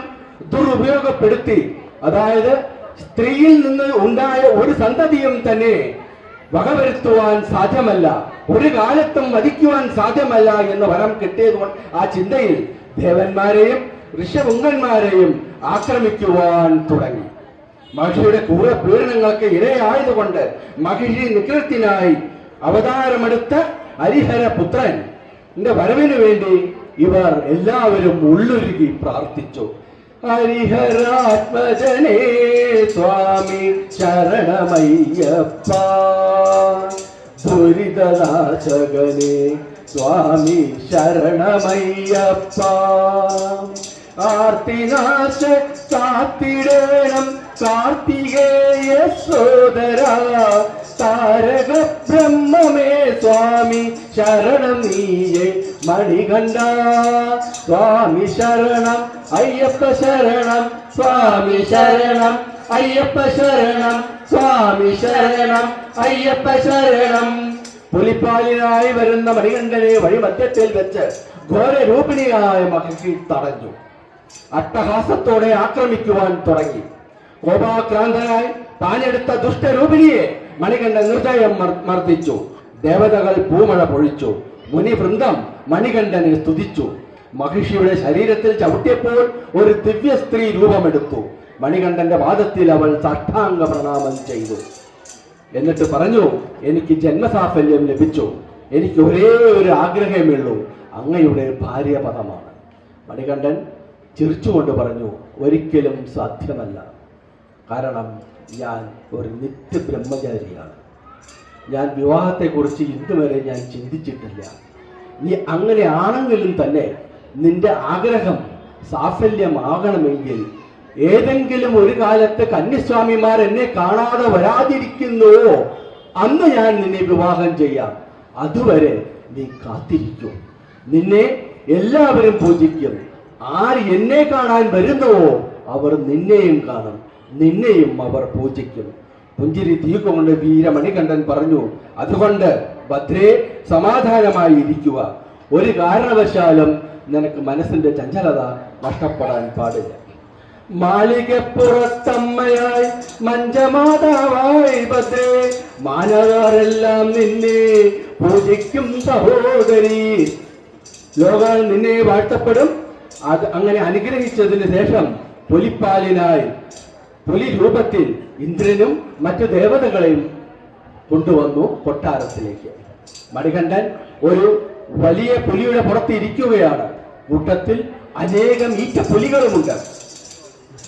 ദുരുപയോഗപ്പെടുത്തി, അതായത് സ്ത്രീയിൽ നിന്ന് ഉണ്ടായ ഒരു സന്തതിയും തന്നെ വകവരുത്തുവാൻ സാധ്യമല്ല, ഒരു കാലത്തും വധിക്കുവാൻ സാധ്യമല്ല എന്ന് വരം കിട്ടിയതുകൊണ്ട് ആ ചിന്തയിൽ ദേവന്മാരെയും ഋഷഭുങ്കന്മാരെയും ആക്രമിക്കുവാൻ തുടങ്ങി. മഹിഷിയുടെ ക്രൂര പീഡനങ്ങൾക്ക് ഇരയായതുകൊണ്ട് മഹിഷി നിഗ്രഹത്തിനായി അവതാരമെടുത്ത ഹരിഹരപുത്രൻ വരവിനു വേണ്ടി ഇവർ എല്ലാവരും ഉള്ളുരുകി പ്രാർത്ഥിച്ചു. ഹരിഹരാത്മജനേ സ്വാമി ശരണമയ്യപ്പ, ദുരിതനാശകനേ സ്വാമി ശരണമയ്യപ്പ, ആർത്തിനാശ കാത്തിടേണം കാർത്തികേയ സോദര, താരക ബ്രഹ്മമേ സ്വാമി ശരണം നീയേ മണികണ്ഠ, സ്വാമി ശരണം അയ്യപ്പ ശരണം, സ്വാമി ശരണം അയ്യപ്പ ശരണം, സ്വാമി ശരണം അയ്യപ്പ ശരണം. പുലിപ്പാലിനായി വരുന്ന മണികണ്ഠനെ വഴിമധ്യത്തിൽ വെച്ച് ഘോരരൂപിണിയായ മഹിഷി തടഞ്ഞു. അട്ടഹാസത്തോടെ ആക്രമിക്കുവാൻ തുടങ്ങി. കോപാക്രാന്തനായി താനെടുത്ത ദുഷ്ടരൂപിണിയെ മണികണ്ഠൻ നിർദ്ദയം മർദ്ദിച്ചു. ദേവതകൾ പൂമഴ പൊഴിച്ചു. മുനിവൃന്ദം മണികണ്ഠനെ സ്തുതിച്ചു. മഹിഷിയുടെ ശരീരത്തിൽ ചവിട്ടിയപ്പോൾ ഒരു ദിവ്യ സ്ത്രീ രൂപമെടുത്തു. മണികണ്ഠന്റെ വാദത്തിൽ അവൾ സാഷ്ടാംഗ പ്രണാമം ചെയ്തു. എന്നിട്ട് പറഞ്ഞു, എനിക്ക് ജന്മസാഫല്യം ലഭിച്ചു, എനിക്ക് ഒരേ ഒരു ആഗ്രഹമേയുള്ളൂ, അങ്ങയുടെ ഭാര്യപദമാണ്. മണികണ്ഠൻ ചിരിച്ചുകൊണ്ട് പറഞ്ഞു, ഒരിക്കലും സാധ്യമല്ല. കാരണം ഞാൻ ഒരു നിത്യബ്രഹ്മചാരിയാണ്. ഞാൻ വിവാഹത്തെക്കുറിച്ച് ഇന്നുവരെ ഞാൻ ചിന്തിച്ചിട്ടില്ല. നീ അങ്ങനെ ആണെങ്കിലും തന്നെ നിന്റെ ആഗ്രഹം സാഫല്യമാകണമെങ്കിൽ ഏതെങ്കിലും ഒരു കാലത്ത് കന്യസ്വാമിമാർ എന്നെ കാണാതെ വരാതിരിക്കുന്നുവോ അന്ന് ഞാൻ നിന്നെ വിവാഹം ചെയ്യാം. അതുവരെ നീ കാത്തിരിക്കൂ. നിന്നെ എല്ലാവരും പൂജിക്കും. ആര് എന്നെ കാണാൻ വരുന്നുവോ അവർ നിന്നെയും കാണും, നിന്നെയും അവർ പൂജിക്കും. പുഞ്ചിരി തീകൊണ്ട് വീരമണികണ്ഠൻ പറഞ്ഞു, അതുകൊണ്ട് ഭദ്രേ സമാധാനമായി ഇരിക്കുക. ഒരു കാരണവശാലും നിനക്ക് മനസ്സിന്റെ ചഞ്ചലത നഷ്ടപ്പെടാൻ പാടില്ല. മാളികപ്പുറത്തമ്മയായി മഞ്ചമാതാവായി ഭദ്രേ, മാനവരെല്ലാം നിന്നെ പൂജിക്കും സഹോദരി. ലോകം നിന്നെ വാഴ്ത്തപ്പെടും. അത് അങ്ങനെ അനുഗ്രഹിച്ചതിന് ശേഷം പുലിപ്പാലിനായി പുലി രൂപത്തിൽ ഇന്ദ്രനും മറ്റു ദേവതകളെയും കൊണ്ടുവന്നു കൊട്ടാരത്തിലേക്ക്. മണികണ്ഠൻ ഒരു വലിയ പുലിയുടെ പുറത്ത് ഇരിക്കുകയാണ്. കൂട്ടത്തിൽ അനേകം ഈറ്റ പുലികളുമുണ്ട്.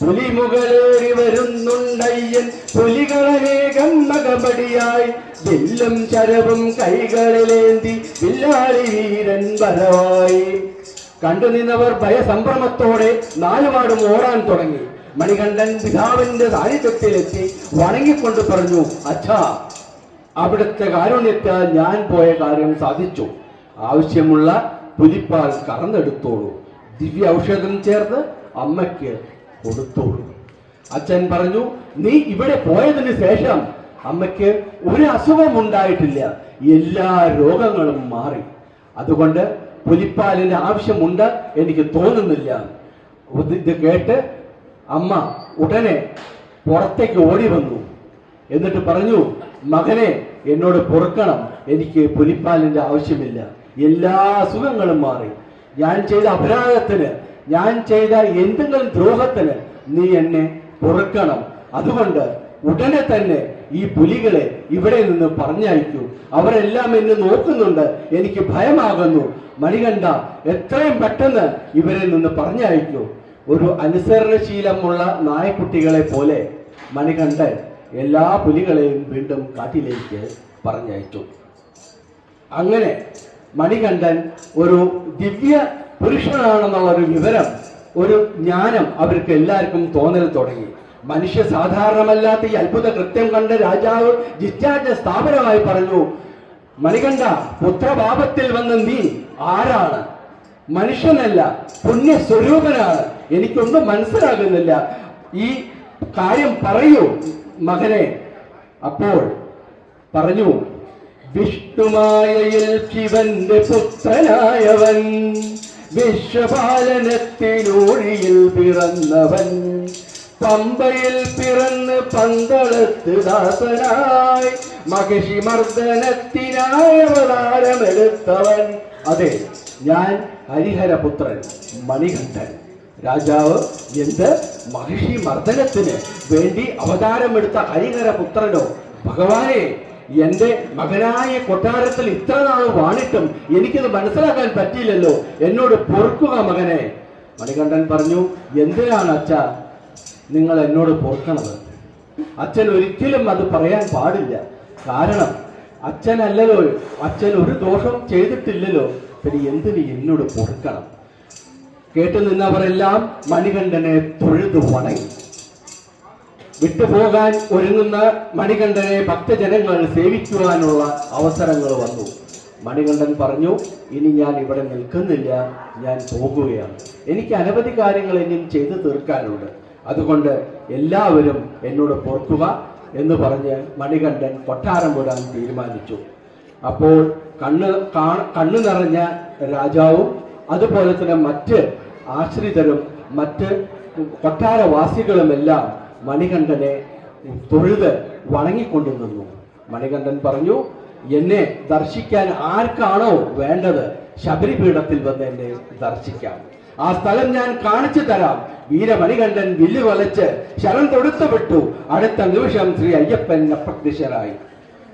പുലിമുകളേറി വരുന്നുണ്ടയ്യൻ പുലികളനേകം മകപടിയായി വില്ലും ശരവും കൈകളിലേന്തി വില്ലാളി വീരൻ വരവായി. കണ്ടു നിന്നവർ ഭയസംഭ്രമത്തോടെ നാലുപാടും ഓടാൻ തുടങ്ങി. മണികണ്ഠൻ പിതാവിന്റെ സാന്നിധ്യത്തിലെത്തി വണങ്ങിക്കൊണ്ട് പറഞ്ഞു, അച്ഛാ, അവിടുത്തെ കാരുണ്യത്താൽ ഞാൻ പോയ കാര്യം സാധിച്ചു. ആവശ്യമുള്ള പുലിപ്പാൽ കറന്നെടുത്തോളൂ, ദിവ്യ ഔഷധം ചേർത്ത് അമ്മയ്ക്ക് കൊടുത്തോളൂ. അച്ഛൻ പറഞ്ഞു, നീ ഇവിടെ പോയതിനു ശേഷം അമ്മയ്ക്ക് ഒരു അസുഖം ഉണ്ടായിട്ടില്ല, എല്ലാ രോഗങ്ങളും മാറി. അതുകൊണ്ട് പുലിപ്പാലിന്റെ ആവശ്യമുണ്ട് എനിക്ക് തോന്നുന്നില്ല. ഇത് കേട്ട് അമ്മ ഉടനെ പുറത്തേക്ക് ഓടി വന്നു. എന്നിട്ട് പറഞ്ഞു, മകനെ, എന്നോട് പൊറുക്കണം, എനിക്ക് പുലിപ്പാലിന്റെ ആവശ്യമില്ല, എല്ലാ അസുഖങ്ങളും മാറി. ഞാൻ ചെയ്ത അപരാധത്തിന്, ഞാൻ ചെയ്ത എന്തെങ്കിലും ദ്രോഹത്തിന് നീ എന്നെ പൊറുക്കണം. അതുകൊണ്ട് ഉടനെ തന്നെ ഈ പുലികളെ ഇവിടെ നിന്ന് പറഞ്ഞയക്കൂ. അവരെല്ലാം എന്നെ നോക്കുന്നുണ്ട്, എനിക്ക് ഭയമാകുന്നു. മണികണ്ഠ, എത്രയും പെട്ടെന്ന് ഇവരെ നിന്ന് പറഞ്ഞയക്കൂ. ഒരു അനുസരണശീലമുള്ള നായക്കുട്ടികളെ പോലെ മണികണ്ഠൻ എല്ലാ പുലികളെയും വീണ്ടും കാട്ടിലേക്ക് പറഞ്ഞയച്ചു. അങ്ങനെ മണികണ്ഠൻ ഒരു ദിവ്യ പുരുഷനാണെന്നുള്ള ഒരു വിവരം, ഒരു ജ്ഞാനം അവർക്ക് എല്ലാവർക്കും തോന്നൽ തുടങ്ങി. മനുഷ്യ സാധാരണമല്ലാത്ത ഈ അത്ഭുത കൃത്യം കണ്ട് രാജാവ് ജിജ്ഞാസ സ്ഥാപനമായി പറഞ്ഞു, മണികണ്ഠ, പുത്രഭാവത്തിൽ വന്ന നീ ആരാണ്? മനുഷ്യനല്ല, പുണ്യസ്വരൂപനാണ്. എനിക്കൊന്നും മനസ്സിലാകുന്നില്ല, ഈ കാര്യം പറയൂ മകനെ. അപ്പോൾ പറഞ്ഞു, വിഷ്ണുമായയിൽ ശിവന്റെ പുത്രനായവൻ, വിശ്വപാലനത്തിനൂഴിയിൽ പിറന്നവൻ, പമ്പയിൽ പിറന്ന് പന്തളത്ത് ദാസനായി മഹിഷി മർദ്ദനത്തിനായി അവതാരമെടുത്തവൻ. അതെ, ഞാൻ ഹരിഹരപുത്രൻ മണികണ്ഠൻ. രാജാവ്, എന്ത്, മഹിഷി മർദ്ദനത്തിന് വേണ്ടി അവതാരമെടുത്ത ഹരിഹരപുത്രനോ? ഭഗവാനെ, എന്റെ മകനായ കൊട്ടാരത്തിൽ ഇത്ര നാൾ വാണിട്ടും എനിക്കിത് മനസ്സിലാക്കാൻ പറ്റിയില്ലല്ലോ, എന്നോട് പൊറുക്കുക മകനെ. മണികണ്ഠൻ പറഞ്ഞു, എന്തിനാണ് അച്ഛാ നിങ്ങൾ എന്നോട് പൊറുക്കണത്? അച്ഛൻ ഒരിക്കലും അത് പറയാൻ പാടില്ല. കാരണം അച്ഛനല്ലല്ലോ, അച്ഛൻ ഒരു ദോഷം ചെയ്തിട്ടില്ലല്ലോ, പിന്നെ എന്തിന് എന്നോട് പൊറുക്കണം? കേട്ടു നിന്നവരെല്ലാം മണികണ്ഠനെ തൊഴുതു വണങ്ങി. വിട്ടുപോകാൻ ഒരുങ്ങുന്ന മണികണ്ഠനെ ഭക്തജനങ്ങൾ സേവിക്കുവാനുള്ള അവസരങ്ങൾ വന്നു. മണികണ്ഠൻ പറഞ്ഞു, ഇനി ഞാൻ ഇവിടെ നിൽക്കുന്നില്ല, ഞാൻ പോകുകയാണ്. എനിക്ക് അനവധി കാര്യങ്ങൾ ഇനിയും ചെയ്തു തീർക്കാനുണ്ട്, അതുകൊണ്ട് എല്ലാവരും എന്നോട് പൊറുക്കുക എന്ന് പറഞ്ഞ് മണികണ്ഠൻ കൊട്ടാരം വിടാൻ തീരുമാനിച്ചു. അപ്പോൾ കണ്ണു നിറഞ്ഞ രാജാവും അതുപോലെ തന്നെ മറ്റ് ആശ്രിതരും മറ്റ് കൊട്ടാരവാസികളുമെല്ലാം മണികണ്ഠനെ തൊഴുത് വണങ്ങിക്കൊണ്ടു നിന്നു. മണികണ്ഠൻ പറഞ്ഞു, എന്നെ ദർശിക്കാൻ ആർക്കാണോ വേണ്ടത്, ശബരിപീഠത്തിൽ വന്ന് എന്നെ ദർശിക്കാം. ആ സ്ഥലം ഞാൻ കാണിച്ചു തരാം. വീരമണികണ്ഠൻ വില്ല് വലച്ച് ശരം തൊടുത്തു വിട്ടു. അടുത്ത നിമിഷം ശ്രീ അയ്യപ്പൻ അപ്രത്യക്ഷരായി.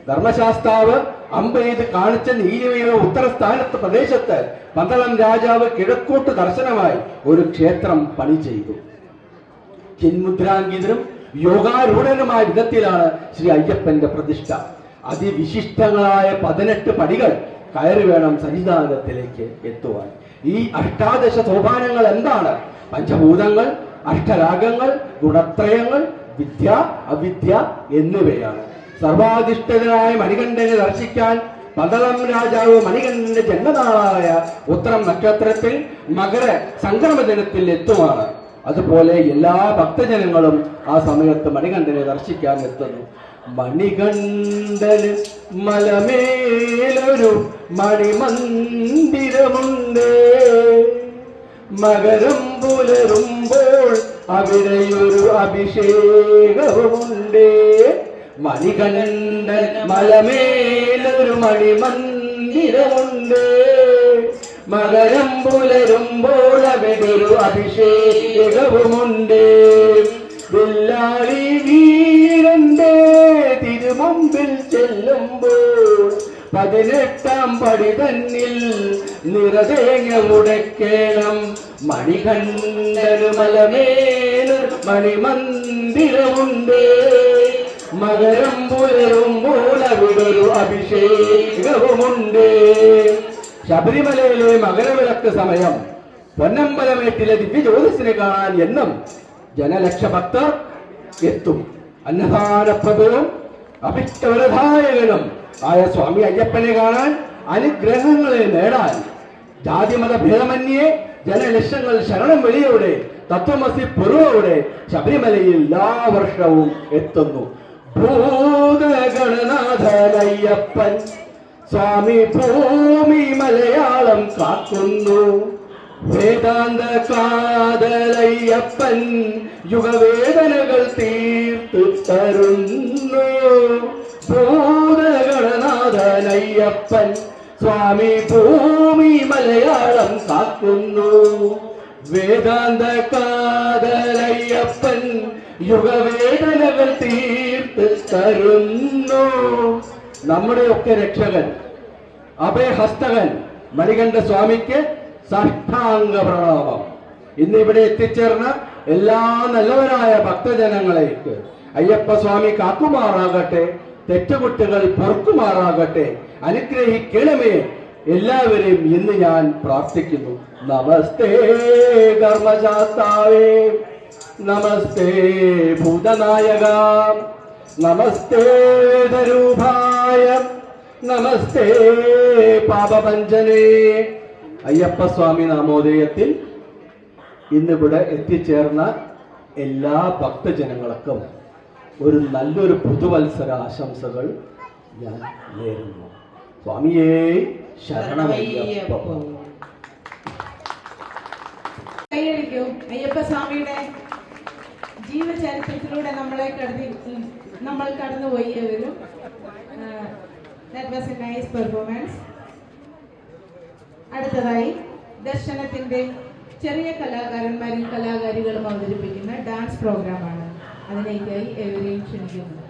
ധർമ്മശാസ്താവ് അമ്പെയ്ത് കാണിച്ച നീലിമയുടെ ഉത്തരസ്ഥാനത്ത് പ്രദേശത്ത് പന്തളം രാജാവ് കിഴക്കോട്ട് ദർശനമായി ഒരു ക്ഷേത്രം പണി ചെയ്തു. ചിന്മുദ്രാങ്കിതനും യോഗാരൂഢനുമായ വിധത്തിലാണ് ശ്രീ അയ്യപ്പന്റെ പ്രതിഷ്ഠ. അതിവിശിഷ്ടങ്ങളായ 18 പടികൾ കയറി വേണം സന്നിധാനത്തിലേക്ക് എത്തുവാൻ. ഈ അഷ്ടാദശ സോപാനങ്ങൾ എന്താണ്? പഞ്ചഭൂതങ്ങൾ, അഷ്ടരാഗങ്ങൾ, ഗുണത്രയങ്ങൾ, വിദ്യ, അവിദ്യ എന്നിവയാണ്. സർവാധിഷ്ഠിതനായ മണികണ്ഠനെ ദർശിക്കാൻ പന്തളം രാജാവ് മണികണ്ഠന്റെ ജന്മനാളായ ഉത്തരം നക്ഷത്രത്തിൽ മകര സംക്രമ ദിനത്തിൽ എത്തുവാണ്. അതുപോലെ എല്ലാ ഭക്തജനങ്ങളും ആ സമയത്ത് മണികണ്ഠനെ ദർശിക്കാൻ എത്തുന്നു. മണികണ്ഠന് മലമേലൊരു മണിമന്ദിരമുണ്ട്, മകരം പുലരുമ്പോൾ അവിടെയൊരു അഭിഷേകവുമുണ്ട്. മണികണ്ഠൻ മലമേലൊരു മണിമന്ദിരമുണ്ട്, മകരം പുലരുമ്പോൾ അവിടൊരു അഭിഷേകവുമുണ്ട്. വില്ലാളി വീരന്റെ തിരുമുമ്പിൽ ചെല്ലുമ്പോൾ 18-ാം പടി തന്നിൽ നിറതേങ്ങ മുടക്കേണം. മണികണ്ഠന് മലമേല് മണിമന്ദിരമുണ്ട്. മകരം പുലരുമ്പോൾ അവിടൊരു അഭിഷേകവുമുണ്ട്. ശബരിമലയിലെ മകരവിളക്ക് സമയം പൊന്നമ്പലമേട്ടിലെ ദിവ്യ ജ്യോതിസിനെ കാണാൻ എന്നും ജനലക്ഷ ഭക്തർ എത്തും. അന്നദാനപ്രഭുവും അഭിഷ്ടവരദായകനും ആയ സ്വാമി അയ്യപ്പനെ കാണാൻ, അനുഗ്രഹങ്ങളെ നേടാൻ ജാതിമത ഭേദമന്യേ ജനലക്ഷങ്ങൾ ശരണം വെളിയോടെ തത്വമസി പൂർവോടെ ശബരിമലയിൽ എല്ലാ വർഷവും എത്തുന്നു. ഭൂതഗണനാഥനയ്യപ്പൻ സ്വാമി ഭൂമി മലയാളം കാക്കുന്നു. വേദാന്ത കാതലയ്യപ്പൻ യുഗവേദനകൾ തീർത്തു തരുന്നു. ഭൂതഗണനാഥനയ്യപ്പൻ സ്വാമി ഭൂമി മലയാളം കാക്കുന്നു. വേദാന്ത കാതലയ്യപ്പൻ യുഗവേദനകൾ തീർത്ത് തരുന്നു. നമ്മുടെയൊക്കെ രക്ഷകൻ അഭയഹസ്തകൻ മണികണ്ഠ സ്വാമിക്ക് സാഷ്ടാംഗ പ്രണാമം. ഇന്നിവിടെ എത്തിച്ചേർന്ന എല്ലാ നല്ലവരായ ഭക്തജനങ്ങളേക്ക് അയ്യപ്പ സ്വാമി കാക്കുമാറാകട്ടെ, തെറ്റുകുട്ടികൾ പൊറുക്കുമാറാകട്ടെ, അനുഗ്രഹിക്കണമേ എല്ലാവരെയും ഇന്ന് ഞാൻ പ്രാർത്ഥിക്കുന്നു. നമസ്തേ ധർമ്മശാസ്താവേ, നമസ്തേ ഭൂതനായക, നമസ്തേ ധരൂപായ, നമസ്തേ പാപഭഞ്ജനേ. അയ്യപ്പസ്വാമി നാമോദയത്തിൽ ഇന്നിവിടെ എത്തിച്ചേർന്ന എല്ലാ ഭക്തജനങ്ങൾക്കും ഒരു നല്ലൊരു പുതുവത്സര ആശംസകൾ ഞാൻ നേരുന്നു. സ്വാമിയേ ശരണമയ്യപ്പ. കൈയടിക്കും. അയ്യപ്പ സ്വാമിയുടെ ജീവചരിത്രത്തിലൂടെ നമ്മൾ കടന്നുപോയി ഒരു that was a nice performance. അടുത്തതായി ദർശനത്തിന്റെ ചെറിയ കലാകാരന്മാരും കലാകാരികളും അവതരിപ്പിക്കുന്ന ഡാൻസ് പ്രോഗ്രാമാണ്. അതിലേക്കായി ഏവരെയും ക്ഷണിക്കുന്നു.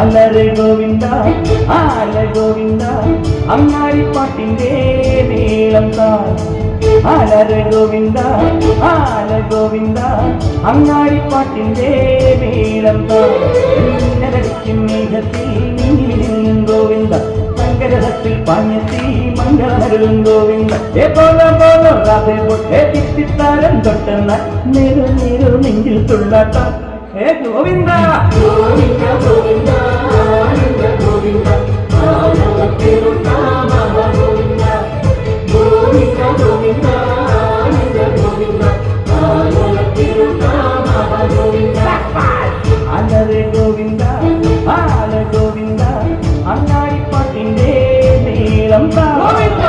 ആലരെ ഗോവിന്ദ ആല ഗോവിന്ദ അങ്ങാടിപ്പാട്ടിന്റെ നീളം താൻ. ആലരെ ഗോവിന്ദ ആല ഗോവിന്ദ അങ്ങാടിപ്പാട്ടിന്റെ നീളം താൻ. എന്നരടിക്കും മേഘത്തിൽ നീങ്ങിനിന്നും ഗോവിന്ദ, മംഗളത്തിൽ പാഞ്ഞെത്തി മംഗളമരുളും ഗോവിന്ദ. ഏ പോലോ പോലോ രാധേ പൊട്ടേ തിത്തിത്താരം തൊട്ടെന്ന നേരു നേരു നെഞ്ചിൽ തുള്ളാട്ടം. ഏ ഗോവിന്ദ ഗോവിന്ദ ഗോവിന്ദ ആനന്ദ ഗോവിന്ദ ആനന്ദ തിരുനാമ ഗോവിന്ദ. ഗോവിന്ദ ഗോവിന്ദ ആനന്ദ ഗോവിന്ദ ആനന്ദ തിരുനാമ ഗോവിന്ദ. ആലരെ ഗോവിന്ദ ആല ഗോവിന്ദ അങ്ങാടിപ്പാട്ടിന്റെ നീളം ഗോവിന്ദ.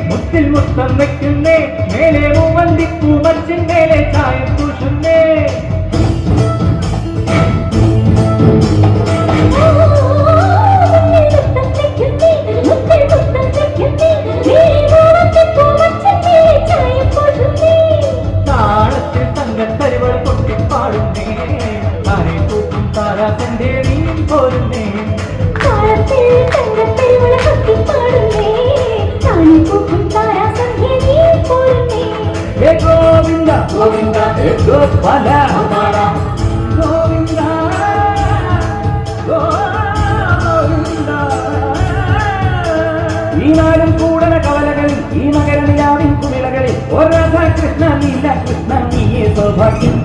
മുത്തിൽ മുത്തം വയ്ക്കുന്നേ, മേലെ മൂവന്തിപ്പൂ മച്ചിൻ മേലെ ചായം പൂശുന്നേ. ഗോവിന്ദ ഗോവിന്ദ ഹേ ഗോപാല ഗോവിന്ദ ഗോവിന്ദ. ഈ നാടും കൂടല കവലകളിൽ ഈ മകരനിലാവിൻ കുമിളകളിൽ ഒരു രാധാകൃഷ്ണ നീല കൃഷ്ണ നീയേ സൗഭാഗ്യം.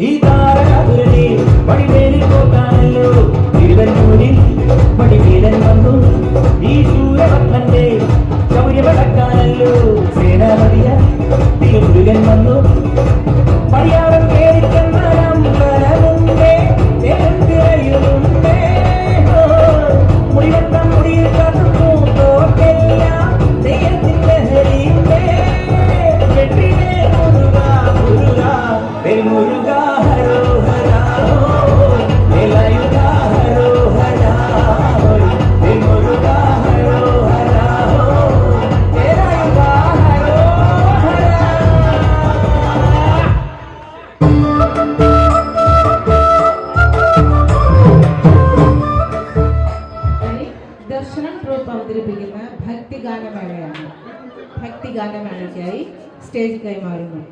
ഈ താരകാപുരനെ വടിവേലിൽ പോക്കാനല്ലോ തിരുവന്നൂരിൽ വടിവേലൻ വന്നു. ഈ സൂര്യഭക്തന്റെ ശൗര്യമടക്കാനല്ലോ സേനാപതിയ തിരുമുരുകൻ വന്നു. പടിയാറം കേറിക്കമ്പലമുണ്ടേ തിരയുന്നുണ്ടേ മുടിവട്ടം മുടിയിൽ കാത്തുപോക്കെല്ലാം ദൈവത്തിന്റെ ഹരിയുണ്ടേ. കെട്ടിലേ മുരുക മുരുക മുരുക ഹരോ ഹരാ നിലയുക ഹരോ ഹരാ മുരുക ഹരോ ഹരാ നിലയുക ഹരോ ഹരാ. ദർശനം ട്രൂപ്പ് അവതരിപ്പിക്കുന്ന ഭക്തിഗാനമേളയാണ്. ഭക്തിഗാനമേളയ്ക്കായി സ്റ്റേജ് കൈമാറുന്നു.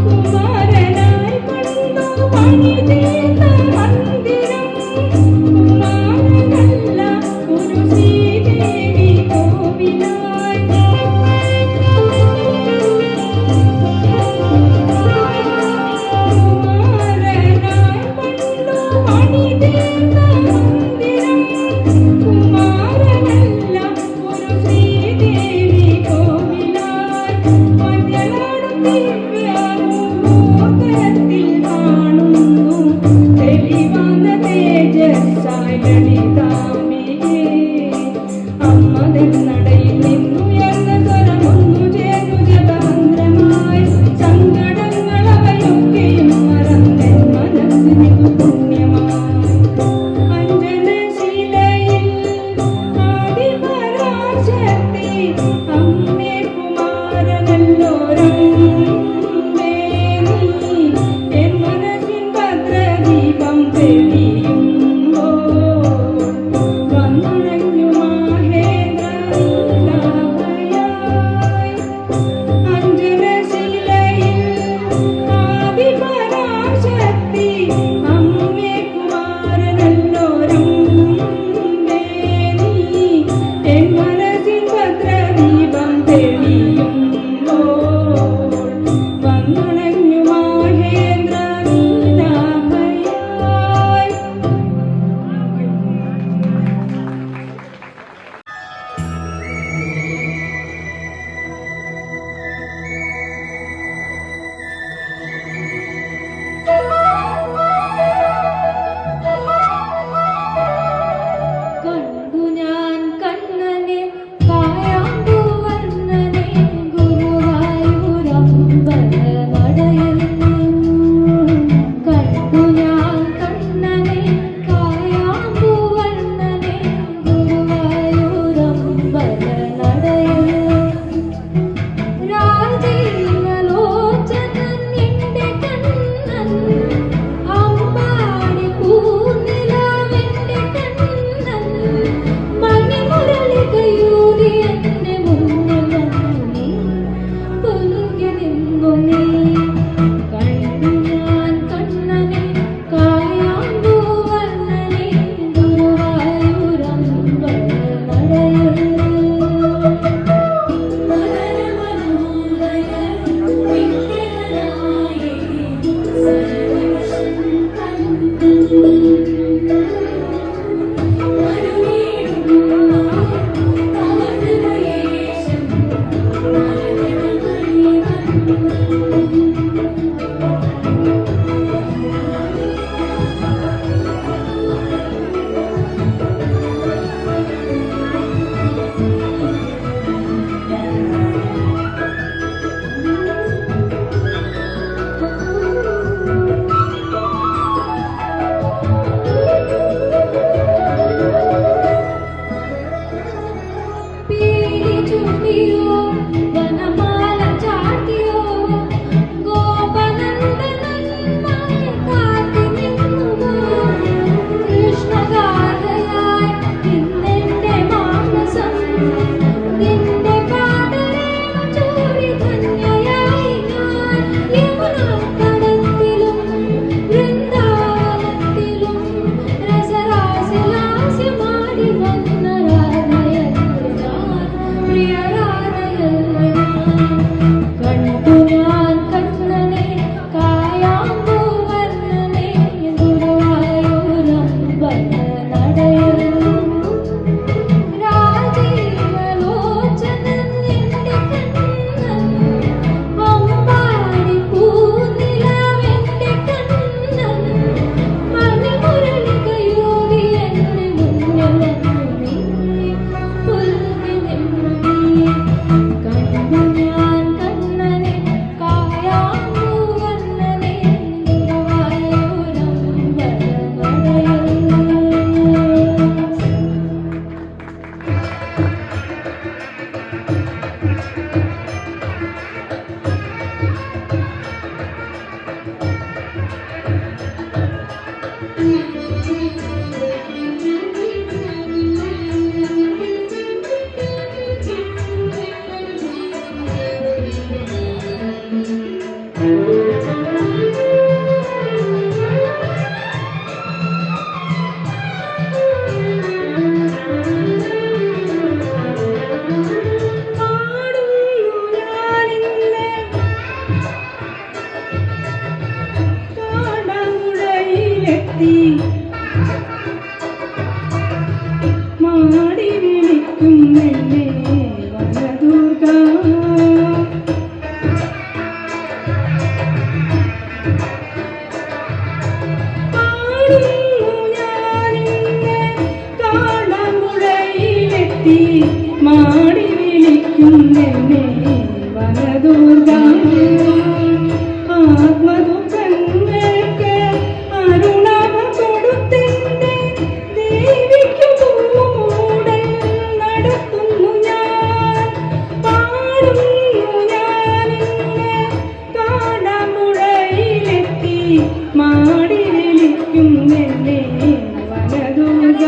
കുമാരനായി പണ്ടു പണിതീർത്ത മുറയിലെത്തി മാടി വിളിക്കുന്നെന്നെ വനദുർഗ മാടി വിളിക്കുന്നെന്നെ വനദുർഗ ആത്മദുഃഖങ്ങൾക്ക് അരുണവ കൊടുത്തെന്റെ ദേവിക്കു പൂമൂടൽ നടത്തുന്നു ഞാൻ പാടുന്നു ഞാനിന്ന് കാടമുഴയിലെത്തി മാടി വിളിക്കുന്നെന്നെ വനദുർഗ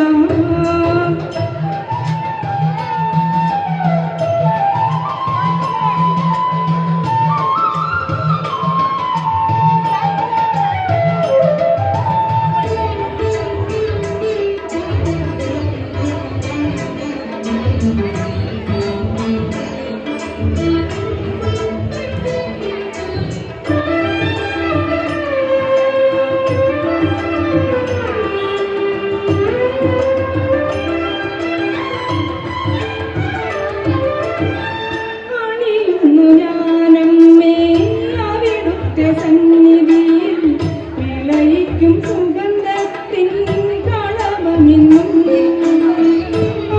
സന്നിധിയിൽ വിളയിക്കും സുഗന്ധത്തിൻ കളവമിന്നും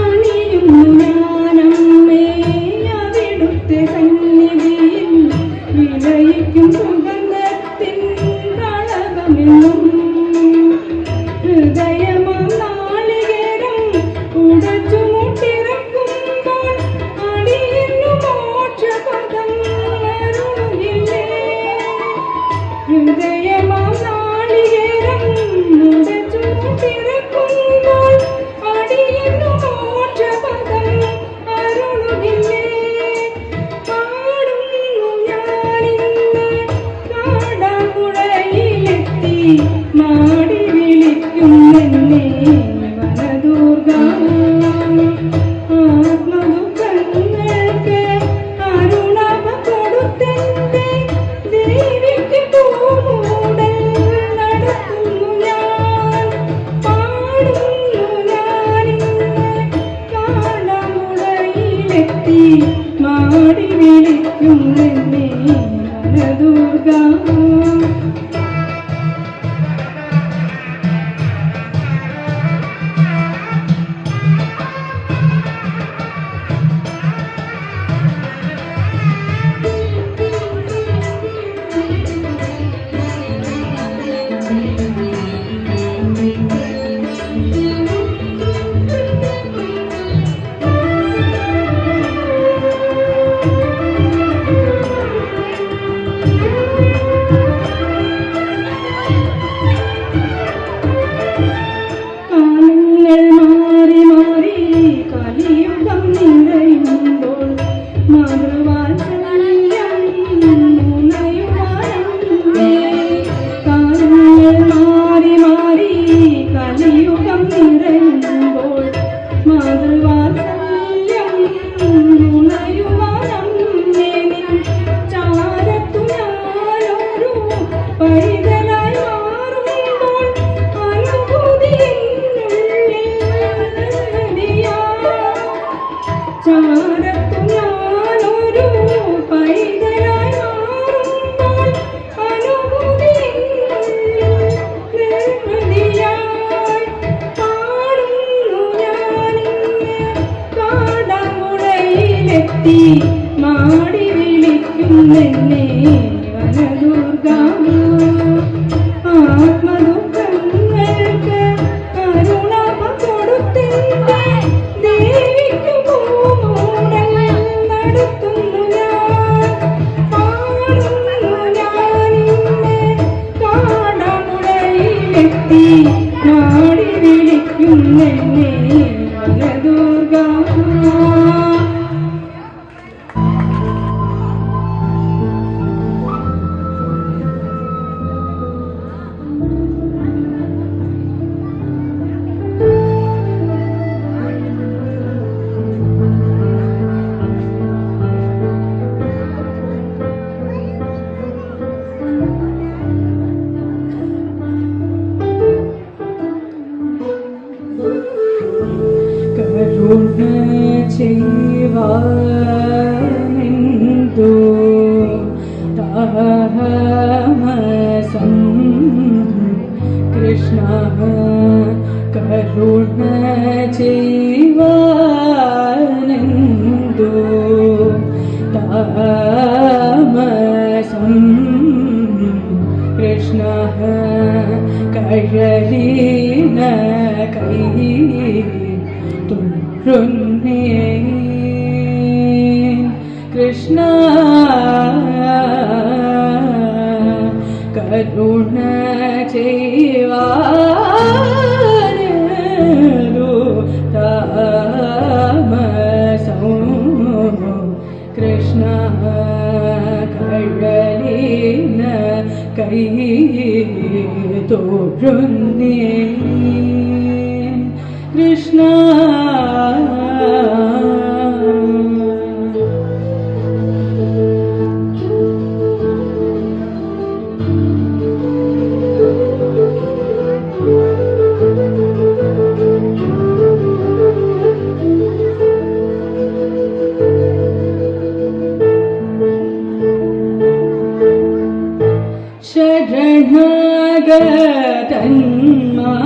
അണിയുന്നു ഞാനമ്മേ അവിടുത്തെ സന്നിധിയിൽ വിളയിക്കും സുഗന്ധത്തിൻ കളവമിന്നും ഹൃദയമം നാളികേരം ഉടച്ചു മുട്ടിറക്കുമ്പോൾ അടിയുന്നു മോക്ഷപദം അരുളുകില്ലേ ഹൃദയമാം നാളികേരം മുടച്ചു പിറക്കുമ്പോൾ അടിയുന്നു മോക്ഷപദം അരുളുകില്ലേ പാടുന്നു ഞാനിന്ന് കാടമുഴയിലെത്തി മാടി വിളിക്കുന്നെന്നെ വനദുർഗ ആത്മദുഃഖങ്ങൾക്ക് അരുണവ കൊടുത്തെന്റെ ദേവിക്ക് പൂമൂടൽ നടത്തുന്നു ഞാൻ പാടുന്നു ഞാനിന്ന് കാടമുഴയിലെത്തി മാടി വിളിക്കുന്നെന്നെ വനദുർഗ കാലങ്ങൾ മാറി മാറി കലിയുഗം നിറയുമ്പോൾ മാതൃവാത്സല്യം ഉണയുവാനമ്മേ കാലങ്ങൾ മാറി മാറി കലിയുഗം നിറയുമ്പോൾ മാതൃവാത്സല്യം ഉണയുവാനമ്മേ നിൻ ചാരത്തു ഞാനൊരു പൈതലായി മാറുമ്പോൾ അനുഭൂതി ചാരത്തു ഞാനൊരു പൈതലായി മാറുമ്പോൾ അനുഭൂതി നിർവൃതിയായി പാടുന്നു ഞാനിന്ന് കാടമുഴയിലെത്തി മാടി വിളിക്കുന്നെന്നെ വനദുർഗ ആത്മദുഃഖങ്ങൾക്ക് അരുണവ കൊടുത്തെന്റെ ദേവിക്കു പൂമൂടൽ നടത്തുന്നു ഞാൻ പാടുന്നു ഞാനിന്ന് കാടമുഴയിലെത്തി മാടി വിളിക്കുന്നെന്നെ വനദുർഗ കഴലീന കൈ തുഴുന്നേ കൃഷ്ണ കരുണ ചെയ്യുവാനു താമസോ കൃഷ്ണ കഴലീന കൈ തോഴുന്നേ കൃഷ്ണ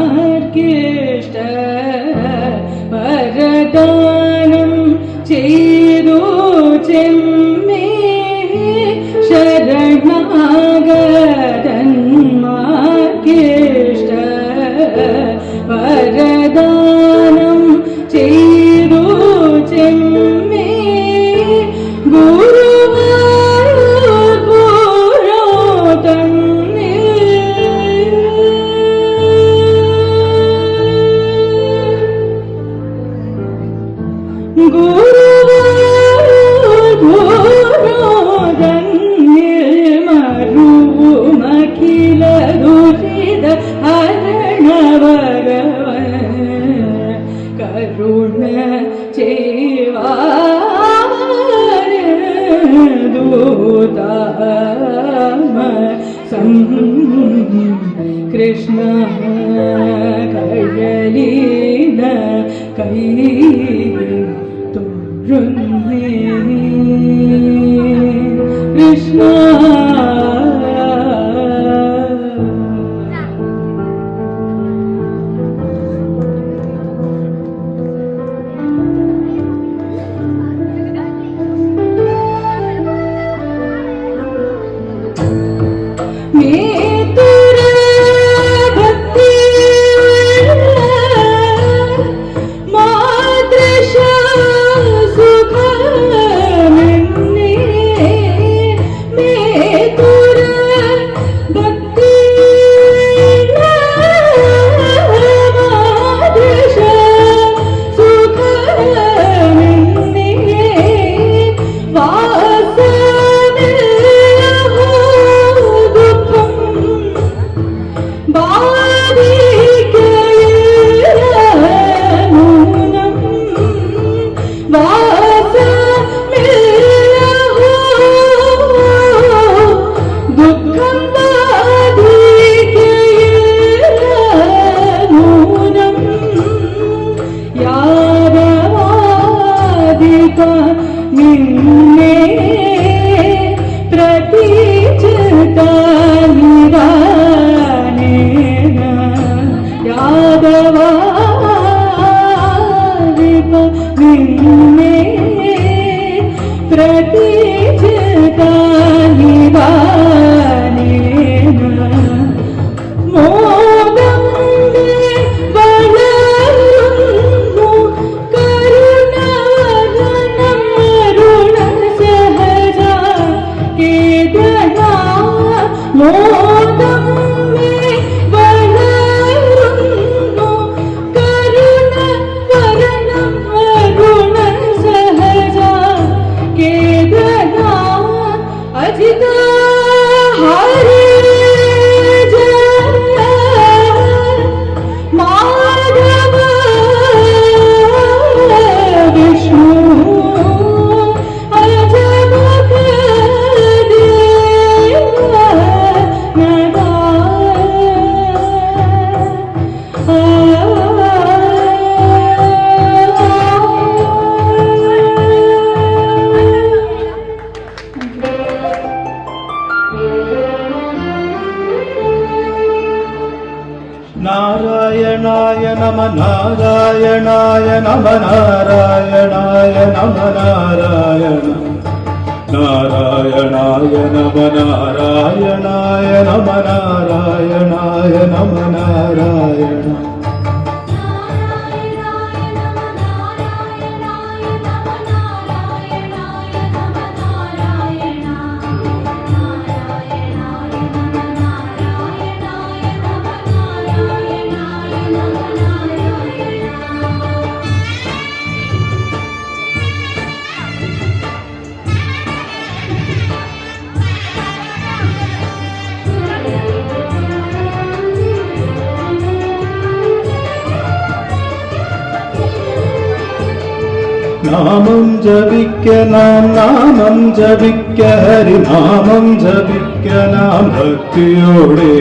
ശരണാഗതന്മാർക്കിഷ്ട വരദാനം ചെയ്തു ചെമ്മേ ശരണാഗതന്മാർക്കിഷ്ട വരദാനം ചെയ്തു ചെമ്മേ കരുണ ചെയ്യുവാനൂതാമസം കൃഷ്ണ കഴലീന കൈ തുഴുന്നേ കൃഷ്ണ നിന്നെ പ്രതീക്ഷിതാനിരാനേന യാദവ നിന്നെ പ്രതീക്ഷിതാനിരാനേന മോദം വളരുന്നു മോദം വളരുന്നു കരുണ വരണം അരുണ സഹജ കേദനാ അജിത ഹരി ജയ മാധവ വിഷ്ണു നാരായണായ നമ നാരായണായ നമ നാരായണായ നമ നാരായണ നാരായണായ നമ നാരായണായ നമ നാരായണായ നമ നാരായണ നാമം ജപിക്ക നാം നാമം ജപിക്ക ഹരിനാമം ജപിക്ക നാം ഭക്തിയോടെ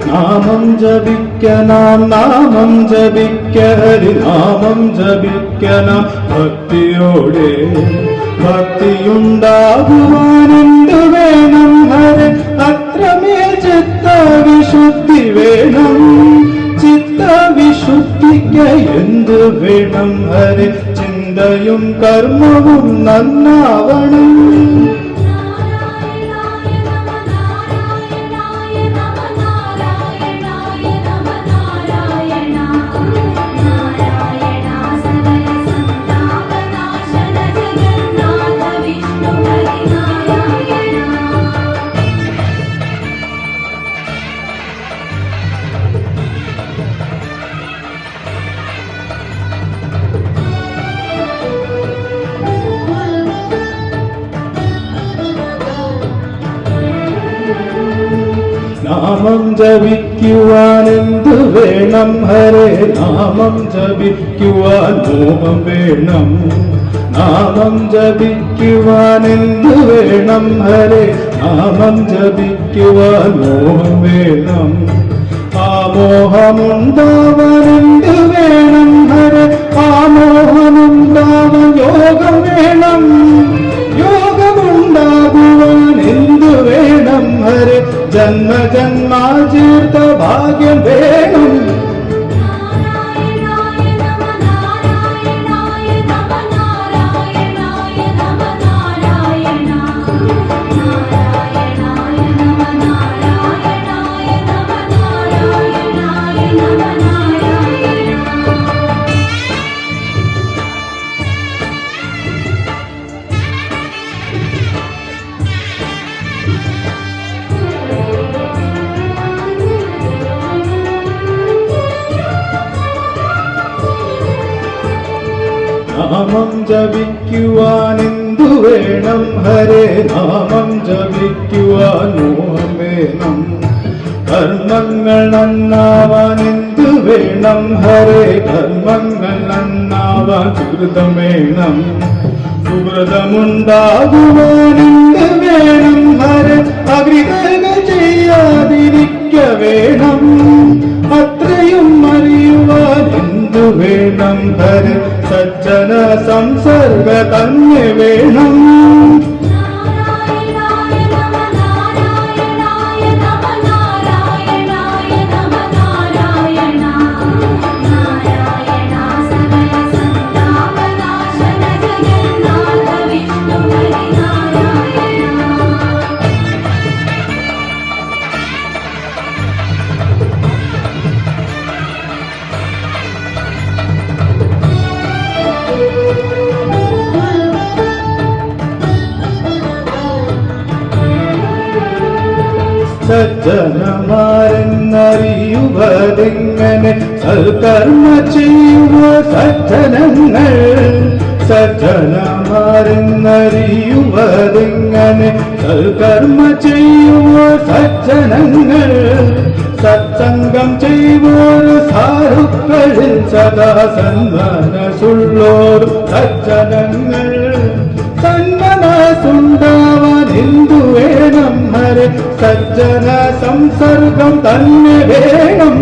നാമം ജപിക്ക നാം നാമം ജപിക്ക ഹരിനാമം ജപിക്ക നാം ഭക്തിയോടെ ഭക്തിയുണ്ടാകുവാൻ എന്തു വേണം ഹരി അത്രമേൽ ചിത്തവിശുദ്ധി വേണം ചിത്തവിശുദ്ധിക്ക് എന്ത് വേണം ഹരി ചിന്തയും കർമ്മവും നന്നാവണം നാമം ജപിക്കുവാൻ എന്തു വേണം ഹരേ നാമം ജപിക്കുവാൻ മോഹം വേണം നാമം ജപിക്കുവാൻ എന്തു വേണം ഹരേ നാമം ജപിക്കുവാൻ മോഹം വേണം ആ മോഹമുണ്ടാവാൻ എന്തു വേണം ഹരേ ആ മോഹമുണ്ടാവാൻ യോഗം വേണം യോഗമുണ്ടാകുവാൻ എന്തു വേണം ഹരേ ജന്മ ജന്മാജീർത്ത ഭാഗ്യം വേണം നാമം ജപിക്കുവാൻ എന്തു വേണം ഹരേ നാമം ജപിക്കുവാൻ മോഹം വേണം കർമ്മങ്ങൾ നന്നാവാൻ എന്തു വേണം ഹരേ കർമ്മങ്ങൾ നന്നാവാൻ സുഹൃതം വേണം സുഹൃതമുണ്ടാകുവാൻ എന്ത് വേണം ഹരേ അകൃതങ്ങൾ ചെയ്യാതിരിക്ക വേണം അത്രയും അറിയുവാൻ എന്തു വേണം ഹരേ സജ്ജന സംസർഗ തന്നെ വേണം സജ്ജനമാരെന്നറിയുവതെങ്ങനെ സൽക്കർമ്മ ചെയ്യുക സജ്ജനങ്ങൾ സജ്ജനമാരെന്നറിയുവതെങ്ങനെ സൽക്കർമ്മ ചെയ്യുക സജ്ജനങ്ങൾ സത്സംഗം ചെയ്യുവോർ സാധുക്കളിൽ സദാ സന്മനസുള്ളോർ സജ്ജനങ്ങൾ സന്മനസുണ്ടാവാൻ എന്തു വേണം ഹരേ സജ്ജന സംസർഗം തന്നെ വേണം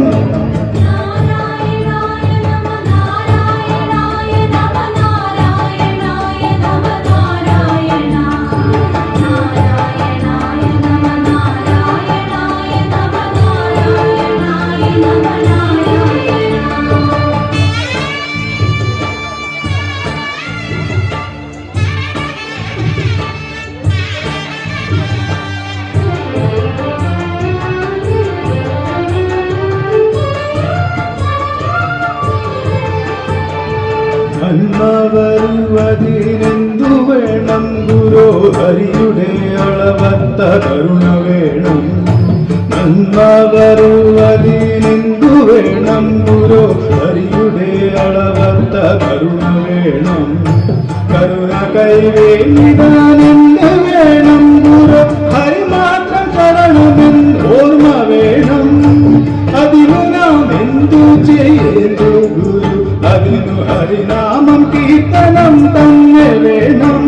അതിനെന്തു വേണം ഗുരു ഹരിയുടെ അളവത്ത കരുണ വേണം നന്മ വരുവതിനെന്തു വേണം ഗുരു ഹരിയുടെ അളവത്ത കരുണ വേണം കരുണ കൈവേണ്ടിടാനെന്ത് വേണം ഗുരു ഹരി മാത്രം ശരണമെന്ന് ഓർമ്മ വേണം അതിനു നാം എന്തു ചെയ്യേണ്ടു ഗുരു അതിനു ഹരിനാമം കീർത്തനം തന്നെ വേണം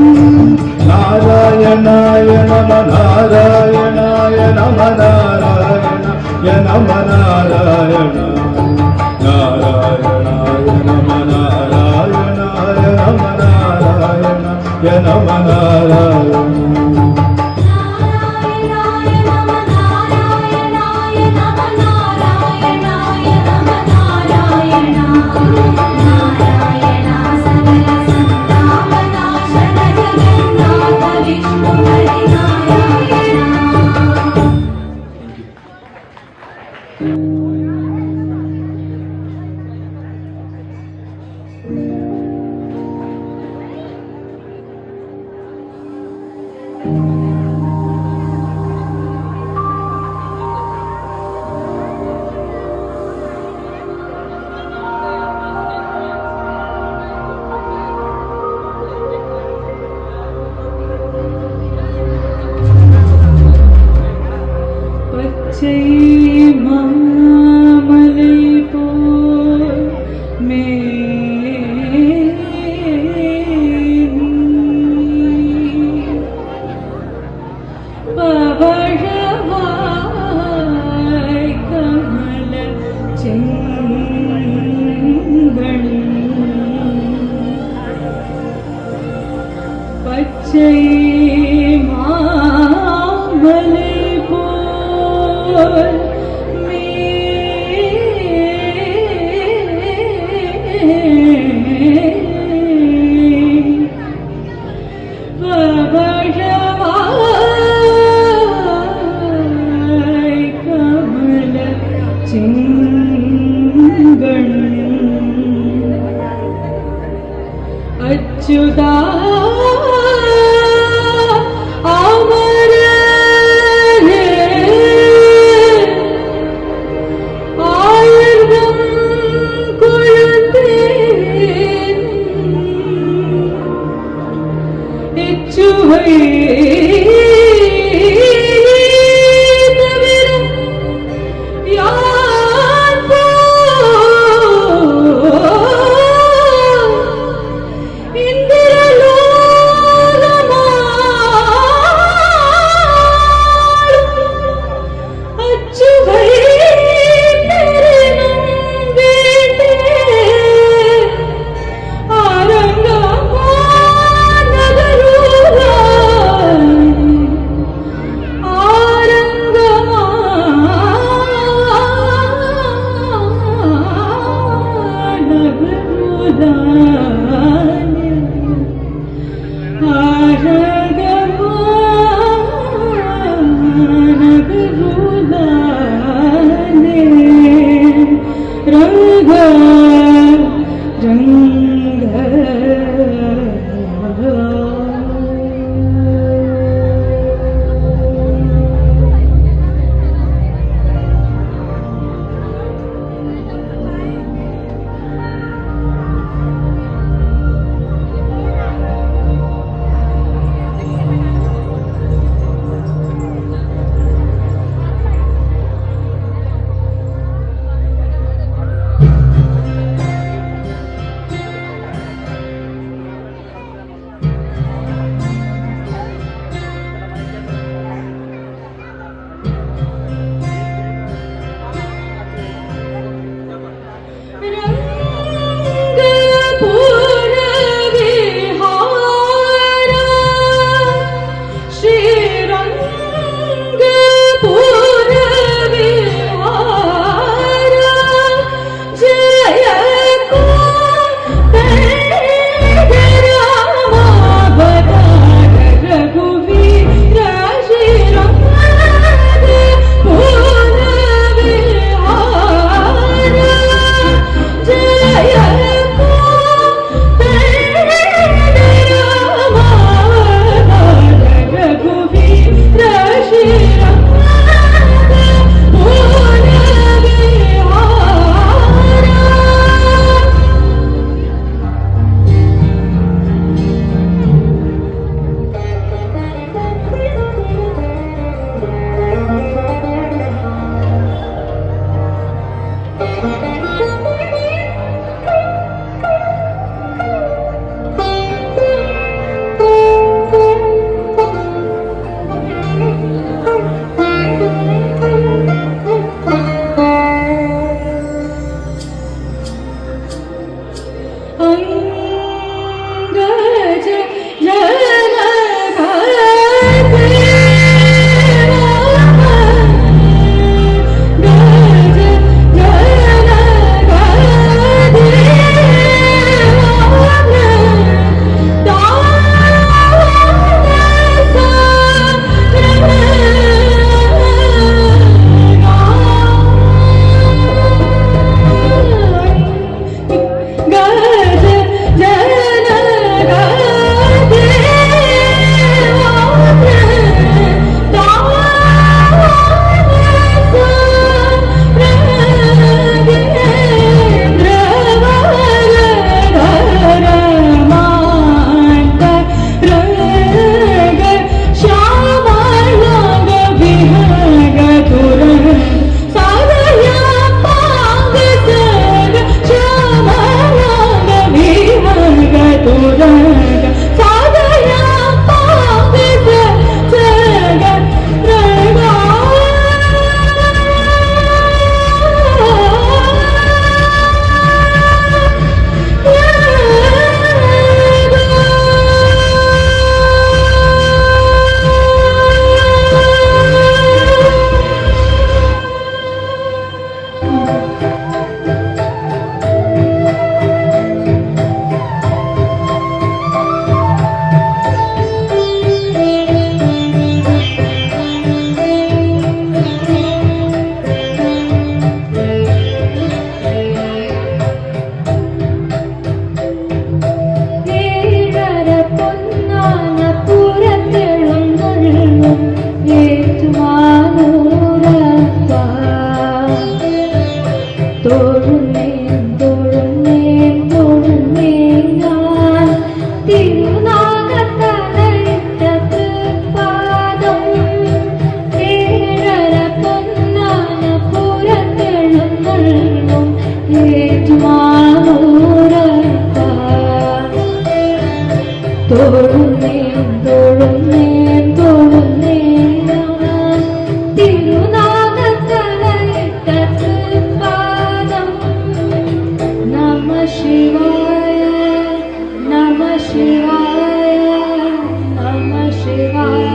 നാരായണായ നമ നാരായണായ നമ നാരായണായ നമ നാരായണ നാരായണായ നമ നാരായണായ നമ നാരായണായ നമ നാരായണ अच्युता ഏഴര പൊന്നാന പുറത്തെഴുന്നള്ളും ഏറ്റുമാനൂരപ്പ. തൊഴുന്നേൻ തൊഴുന്നേൻ തൊഴുന്നേൻ ഞാൻ തിരുനാഗത്തലയിട്ട തൃപ്പാദം. ഏഴര പൊന്നാന പുറത്തെഴുന്നള്ളും ഏറ്റുമാനൂരപ്പ. തൊഴുന്നേൻ തൊഴുന്നേൻ തൊഴുന്നേൻ ഞാൻ തിരുനാഗത്തലയിട്ട തൃപ്പാദം. നമ ശിവായ നമ ശിവായ നമ ശിവായ.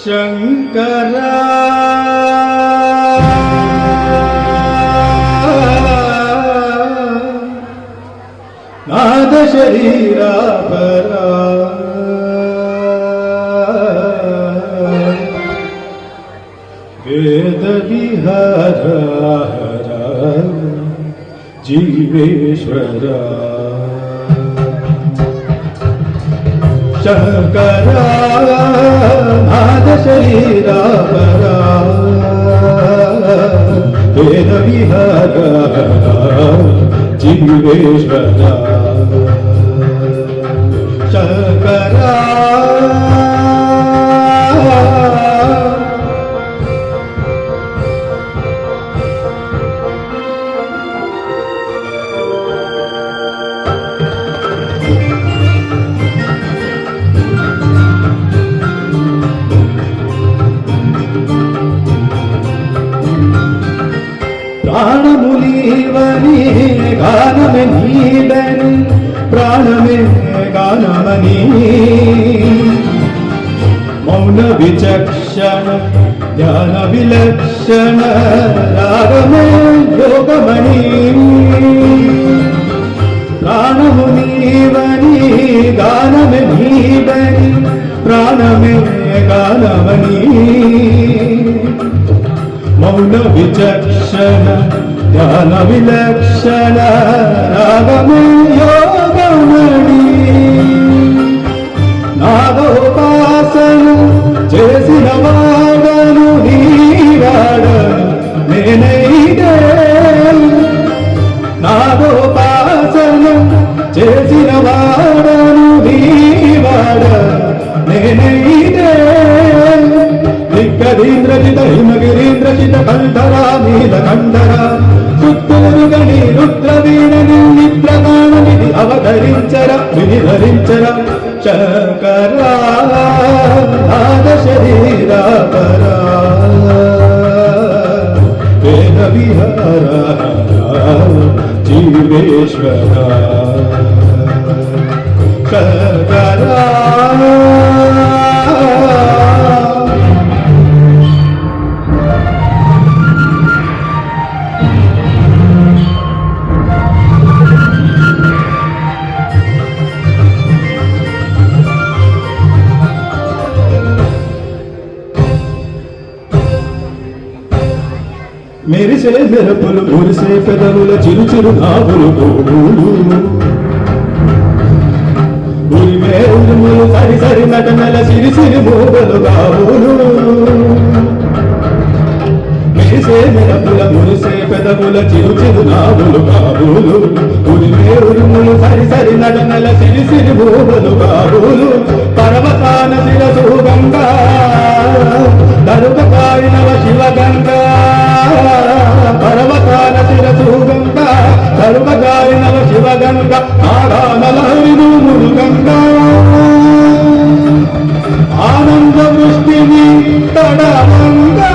ശങ്കരാ നാദ ശരീരാപരാ വേദ വിഹാര ജീവേശ്വര ശങ്കരാ നാദ ശരീരാപരാ വേദ വിഹാര ജീവേശ്വര ശങ്കരാ പ്രാണമുനീവനേ ഗാനമേ നീടൻ പ്രാണമേ ഗാനമനീ മൗന വിചക്ഷണ ജ്ഞാന വിലക്ഷണ രാഗമേ യോഗമണി പ്രാണമുനീവനേ ഗാനമേ നീടൻ പ്രാണമേ ഗാനമനീ മൗന വിചക്ഷണ ധ്യാന വിലക്ഷണ രാഗമേ യോഗമണി నాగోపాసన చేసిన వాడను నీవాడ నేనైతే నాగోపాసన చేసిన వాడను నీవాడ నేనైతే దిక్కదీంద్రజిత హిమగిరీంద్రజిత కంఠరా నీలకంఠరా సుత్తూరు గణి రుద్రవీణ నిద్రగాణనిధి అవధరించర వినిధరించర శంకరా నాద శరీరాపరా వేద విహార జీవేశ్వర శంకరా మెరిసే మెరపులు మురిసే పెదవుల చిరు చిరు నావులు గోవులు ఉరిమే ఉరుములు సరి సరి నటనల సిరి సిరి మూగలు గావులు మెరిసే మెరపుల మురిసే పెదవుల చిరు చిరు నావులు గావులు ఉరిమే ఉరుములు సరి సరి నటనల సిరి సిరి మూగలు గావులు పర్వతాన శిరసు గంగా దరుపకారినవ శివగంగా పర్వతాన శిరసు గంగా దరుపకారినవ శివగంగా ఆరానలహరిను మురుగంగా ఆనంద వృష్టిని తడవంగా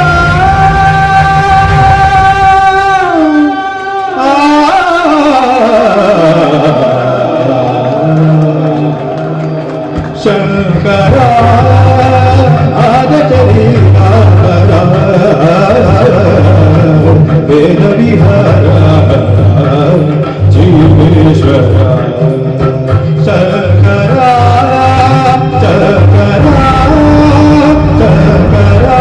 శంకరా నాద శరీరాపరా వేద విహార జీవేశ్వర శంకరా శంకరా శంకరా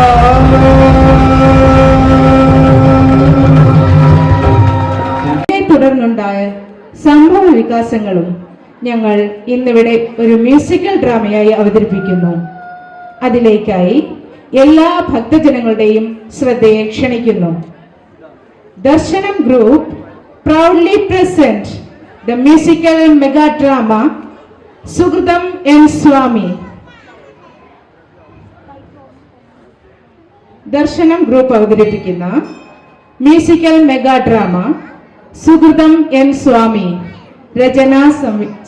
തുടർന്നുണ്ടായ സംഭവ വികാസങ്ങളും ഞങ്ങൾ ഇന്നിവിടെ ഒരു മ്യൂസിക്കൽ ഡ്രാമയായി അവതരിപ്പിക്കുന്നു. അതിലേക്കായി എല്ലാ ഭക്തജനങ്ങളുടെയും ശ്രദ്ധയെ ക്ഷണിക്കുന്നു. ദർശനം group proudly present the musical mega drama Sugridam N. Swami. ദർശനം ഗ്രൂപ്പ് അവതരിപ്പിക്കുന്ന മ്യൂസിക്കൽ മെഗാ ഡ്രാമ സുഹൃതം എൻ സ്വാമി, രചനാ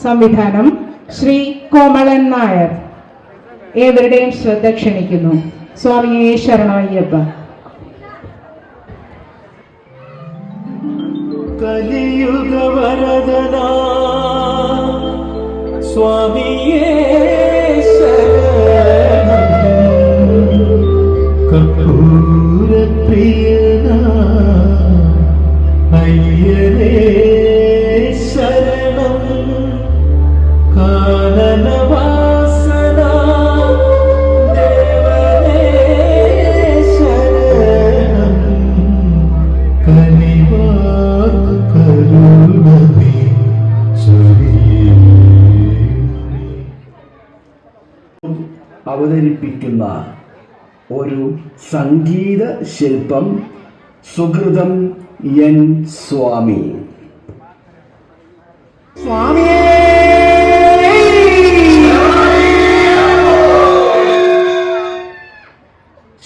സംവിധാനം ശ്രീ കോമളൻ നായർ. ഏവരുടെയും ശ്രദ്ധ ക്ഷണിക്കുന്നു. സ്വാമിയെ ശരണമയ്യപ്പ. കലിയുഗ വരദനാ സ്വാമിയേ ശരണം അവതരിപ്പിക്കുന്ന ഒരു സംഗീത ശില്പം സുകൃതം എൻ സ്വാമി.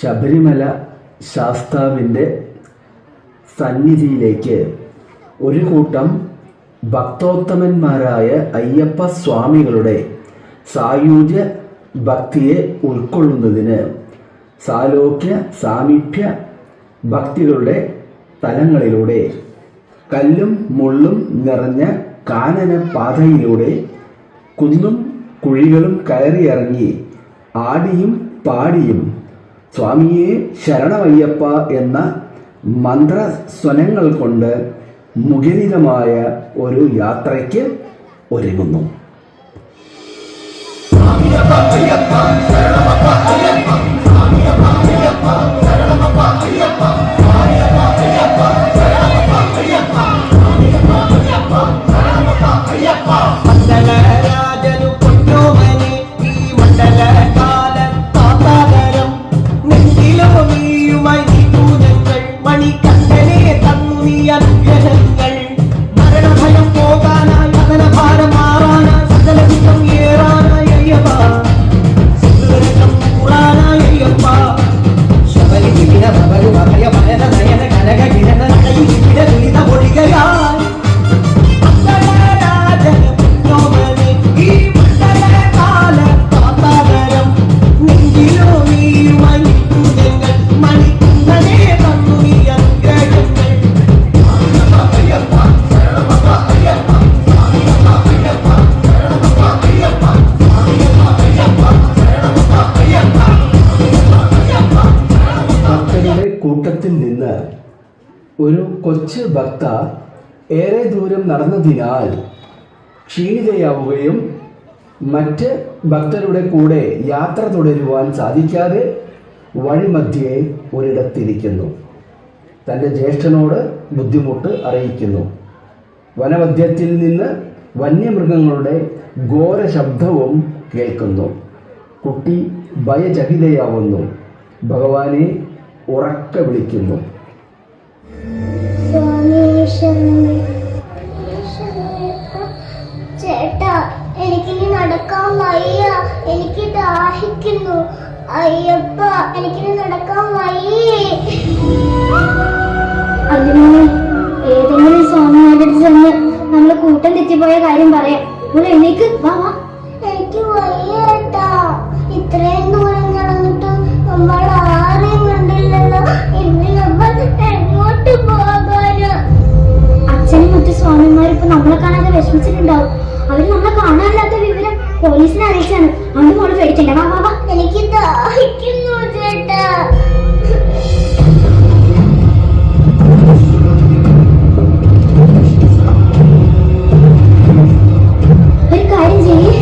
ശബരിമല ശാസ്താവിൻ്റെ സന്നിധിയിലേക്ക് ഒരു കൂട്ടം ഭക്തോത്തമന്മാരായ അയ്യപ്പ സ്വാമികളുടെ സായുജ്യ ഭക്തിയെ ഉൾക്കൊള്ളുന്നതിന് സാലോക്യ സാമീപ്യ ഭക്തികളുടെ തലങ്ങളിലൂടെ കല്ലും മുള്ളും നിറഞ്ഞ കാനന പാതയിലൂടെ കുന്നും കുഴികളും കയറിയിറങ്ങി ആടിയും പാടിയും സ്വാമിയെ ശരണമയ്യപ്പ എന്ന മന്ത്രസ്വനങ്ങൾ കൊണ്ട് മുഖരിതമായ ഒരു യാത്രയ്ക്ക് ഒരുങ്ങുന്നു. കൂട്ടത്തിൽ നിന്ന് ഒരു കൊച്ചു ഭക്ത ഏറെ ദൂരം നടന്നതിനാൽ ക്ഷീണിതയാവുകയും മറ്റ് ഭക്തരുടെ കൂടെ യാത്ര തുടരുവാൻ സാധിക്കാതെ വഴിമധ്യേ ഒരിടത്തിരിക്കുന്നു. തൻ്റെ ജ്യേഷ്ഠനോട് ബുദ്ധിമുട്ട് അറിയിക്കുന്നു. വനമധ്യത്തിൽ നിന്ന് വന്യമൃഗങ്ങളുടെ ഘോര ശബ്ദവും കേൾക്കുന്നു. കുട്ടി ഭയചകിതയാവുന്നു. ഭഗവാനെ ഉറക്കെ വിളിക്കുന്നു. ചേട്ടാ, എനിക്കിനി നടക്കാൻ വയ്യ, എനിക്ക് ദാഹിക്കുന്നു. അയ്യപ്പ, എനിക്കിനി നടക്കാൻ വയ്യേ. അതിനാൽ ഏതെങ്കിലും സ്വാമിമാരുടെ ചെന്ന് നമ്മള് കൂട്ടം തെറ്റിപ്പോയ കാര്യം പറയാം. എനിക്ക് വാ വാ. എനിക്ക് വയ്യേട്ടാ, ഇത്രയും ദൂരം നടന്നിട്ട് നമ്മൾ ആരെയും കണ്ടില്ലല്ലോ. ഇനി നമ്മൾ എങ്ങോട്ട് പോകാന്? അച്ഛനും മറ്റു സ്വാമിമാരിപ്പോ നമ്മളെ കാണാതെ വിഷമിച്ചിട്ടുണ്ടാവും. അവര് നമ്മളെ കാണാനില്ലാത്ത വിവരം പോലീസിനെ അറിയിച്ചാണ്. അവന് മോള് പേടിക്കണ്ട. വാ വാ വാ. എനിക്ക് ദാഹിക്കുന്നു ചേട്ടാ. ഒരു കാര്യം ചെയ്യേ,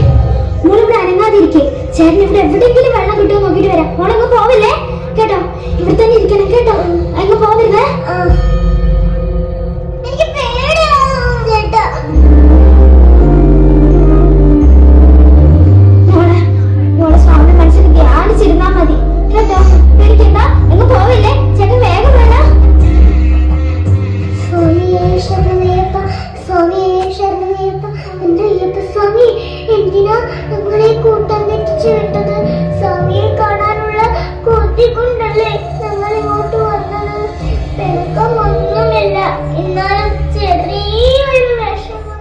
മോളിവിടെ അനങ്ങാതിരിക്കേ. ചേട്ടൻ ഇവിടെ എവിടെയെങ്കിലും വെള്ളം കിട്ടുമോ നോക്കിട്ട് വരാം. മോളങ്ങ് പോവില്ലേ കേട്ടോ? ഇവിടെ തന്നെ ഇരിക്കണം കേട്ടോ. അങ്ങ് പോവരുതേ. എനിക്ക് പേടിയാവും ചേട്ടാ. മോളെ സ്വാമി മനസ്സിൽ ധ്യാനിച്ചിരുന്നാ മതി കേട്ടോ. പേടിക്കണ്ട, അങ്ങ് പോവില്ലേ. ചേട്ടൻ വേഗം വേണം. സ്വാമിയേ ശരണമയ്യപ്പ, സ്വാമിയേ ശരണമയ്യപ്പ. എന്റെ അയ്യപ്പ സ്വാമി, എന്തിനാ ഞങ്ങളെ കൂട്ടം തെറ്റിച്ചു വിട്ടത്? സ്വാമിയെ കാണാനുള്ള കൊതി കൊണ്ടല്ലേ ഞങ്ങൾ ഇങ്ങോട്ട് വന്നത്. പെരുക്കമൊന്നുമില്ല, എന്നാലും ചെറിയൊരു വിഷമം.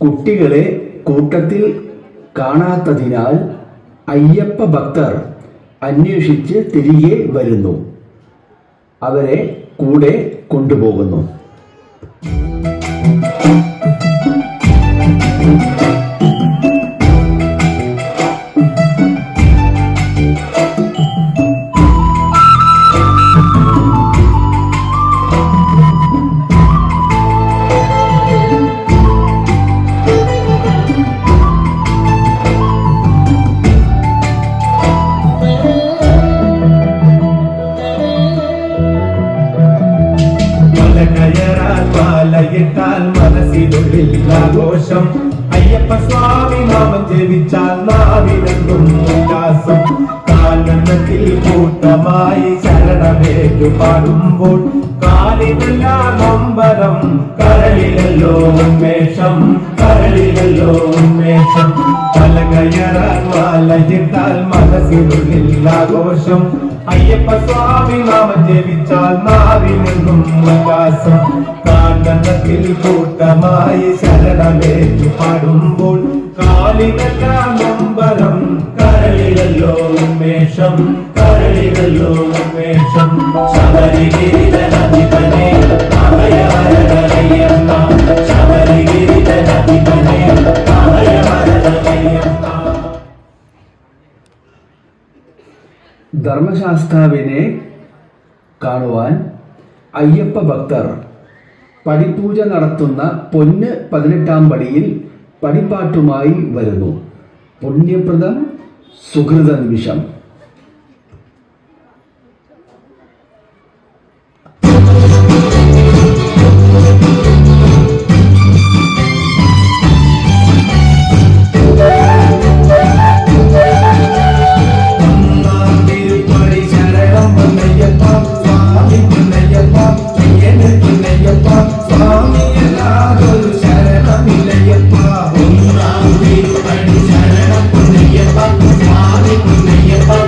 കുട്ടികളെ കൂട്ടത്തിൽ കാണാത്തതിനാൽ അയ്യപ്പ ഭക്തർ അന്വേഷിച്ച് തിരികെ വരുന്നു. അവരെ കൂടെ കൊണ്ടുപോകുന്നു. മലയിട്ടാൽ മനസ്സിനുള്ളിൽ ആഘോഷം, അയ്യപ്പ സ്വാമി നാമം ജപിച്ചാൽ നാവിലെന്നും ഉല്ലാസം. കാലത്തിൽ കൂട്ടമായി ശരണമേറ്റു പാടുമ്പോൾ കാലിനെല്ലാം നൊമ്പരം, കരളിലല്ലോ ഉന്മേഷം, കരളിലല്ലോ ഉന്മേഷം. മല കയറാൻ മലയിട്ടാൽ മനസ്സിനുള്ളിൽ ആഘോഷം, അയ്യപ്പ സ്വാമി നാമം ജപിച്ചാൽ നാവിലെന്നും ഉല്ലാസം. കാലത്തിൽ കൂട്ടമായി ശരണമേറ്റു പാടുമ്പോൾ കാലിനെല്ലാം നൊമ്പരം, കരളിലല്ലോ ഉന്മേഷം, കരളിലല്ലോ ഉന്മേഷം. ശബരിഗിരിധനധിപനെ അഭയവരദയ്യപ്പ, ശബരിഗിരിധനധിപനെ അഭയവരദയ്യപ്പ. ധർമ്മശാസ്താവിനെ കാണുവാൻ അയ്യപ്പ ഭക്തർ പടിപൂജ നടത്തുന്ന പൊന്ന് 18-ാം പടിയിൽ പടിപ്പാട്ടുമായി വരുന്നു. പുണ്യപ്രദം സുഹൃത നിമിഷം. ശരണം പുന്നയ്യപ്പ, സ്വാമി പുന്നയ്യപ്പ.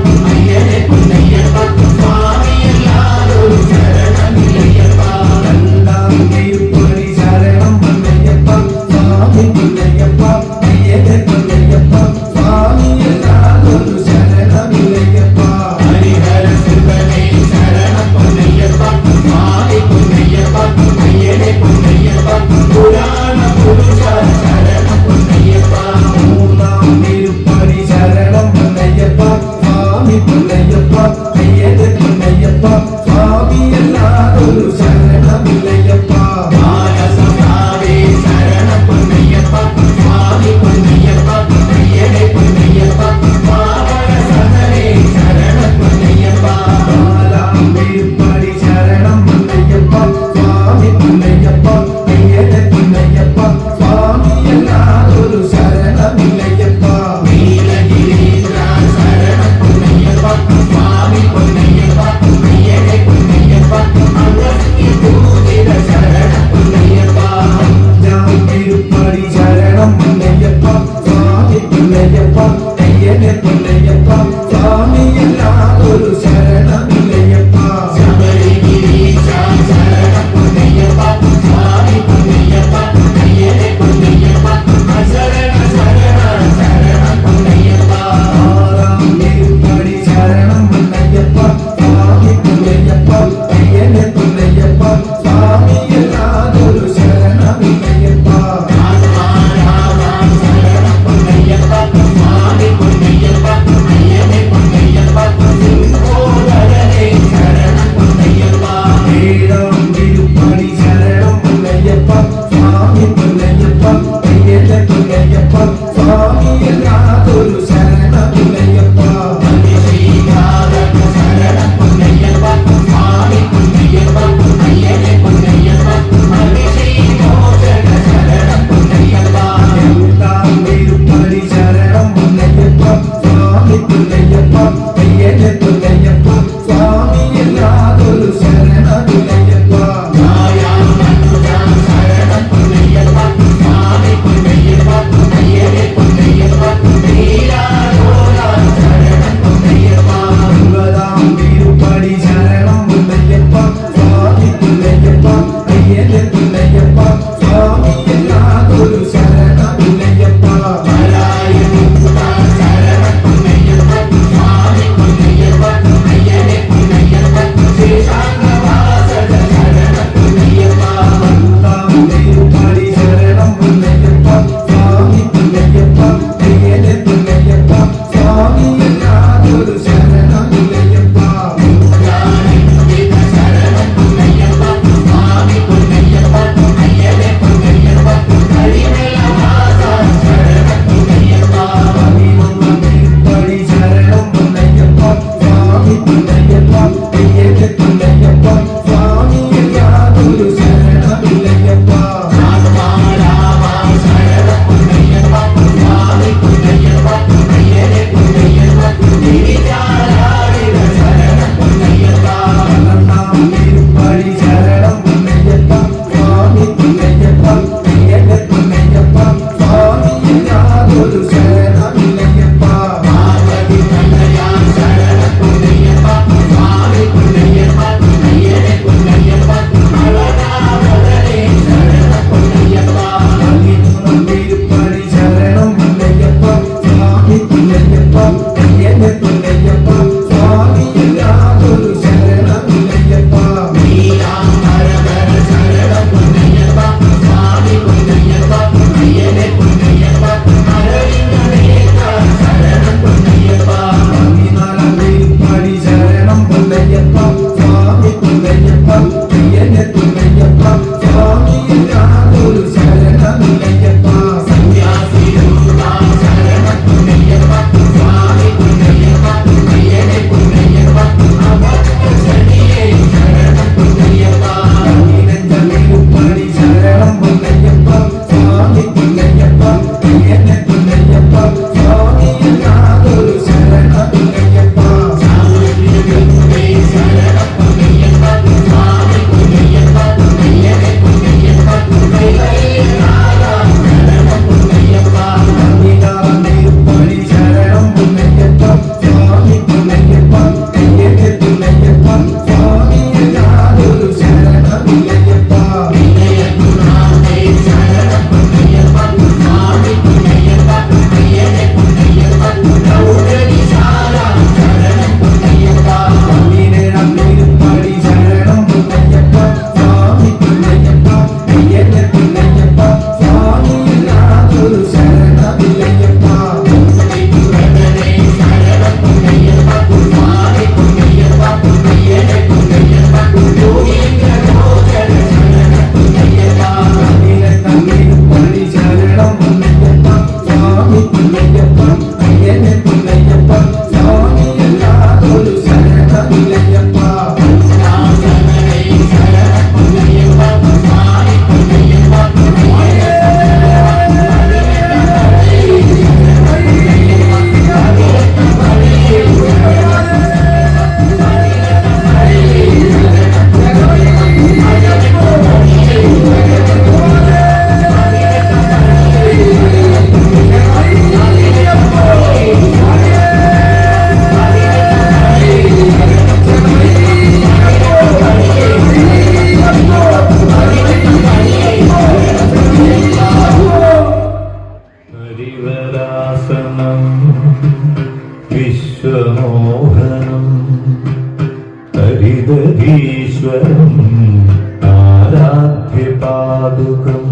പാദുകം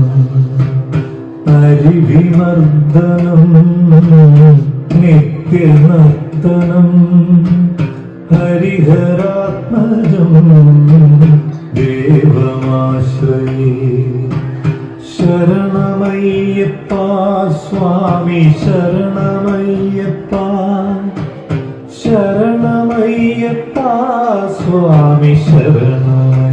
അരിവിമർദ്ദനം നിത്യനർത്തനം ഹരിഹരാത്മജം ദേവമാശ്രയേ ശരണമയ്യപ്പ സ്വാമി ശരണമയ്യപ്പ ശരണമയ്യപ്പ സ്വാമി ശരണമയ്യപ്പ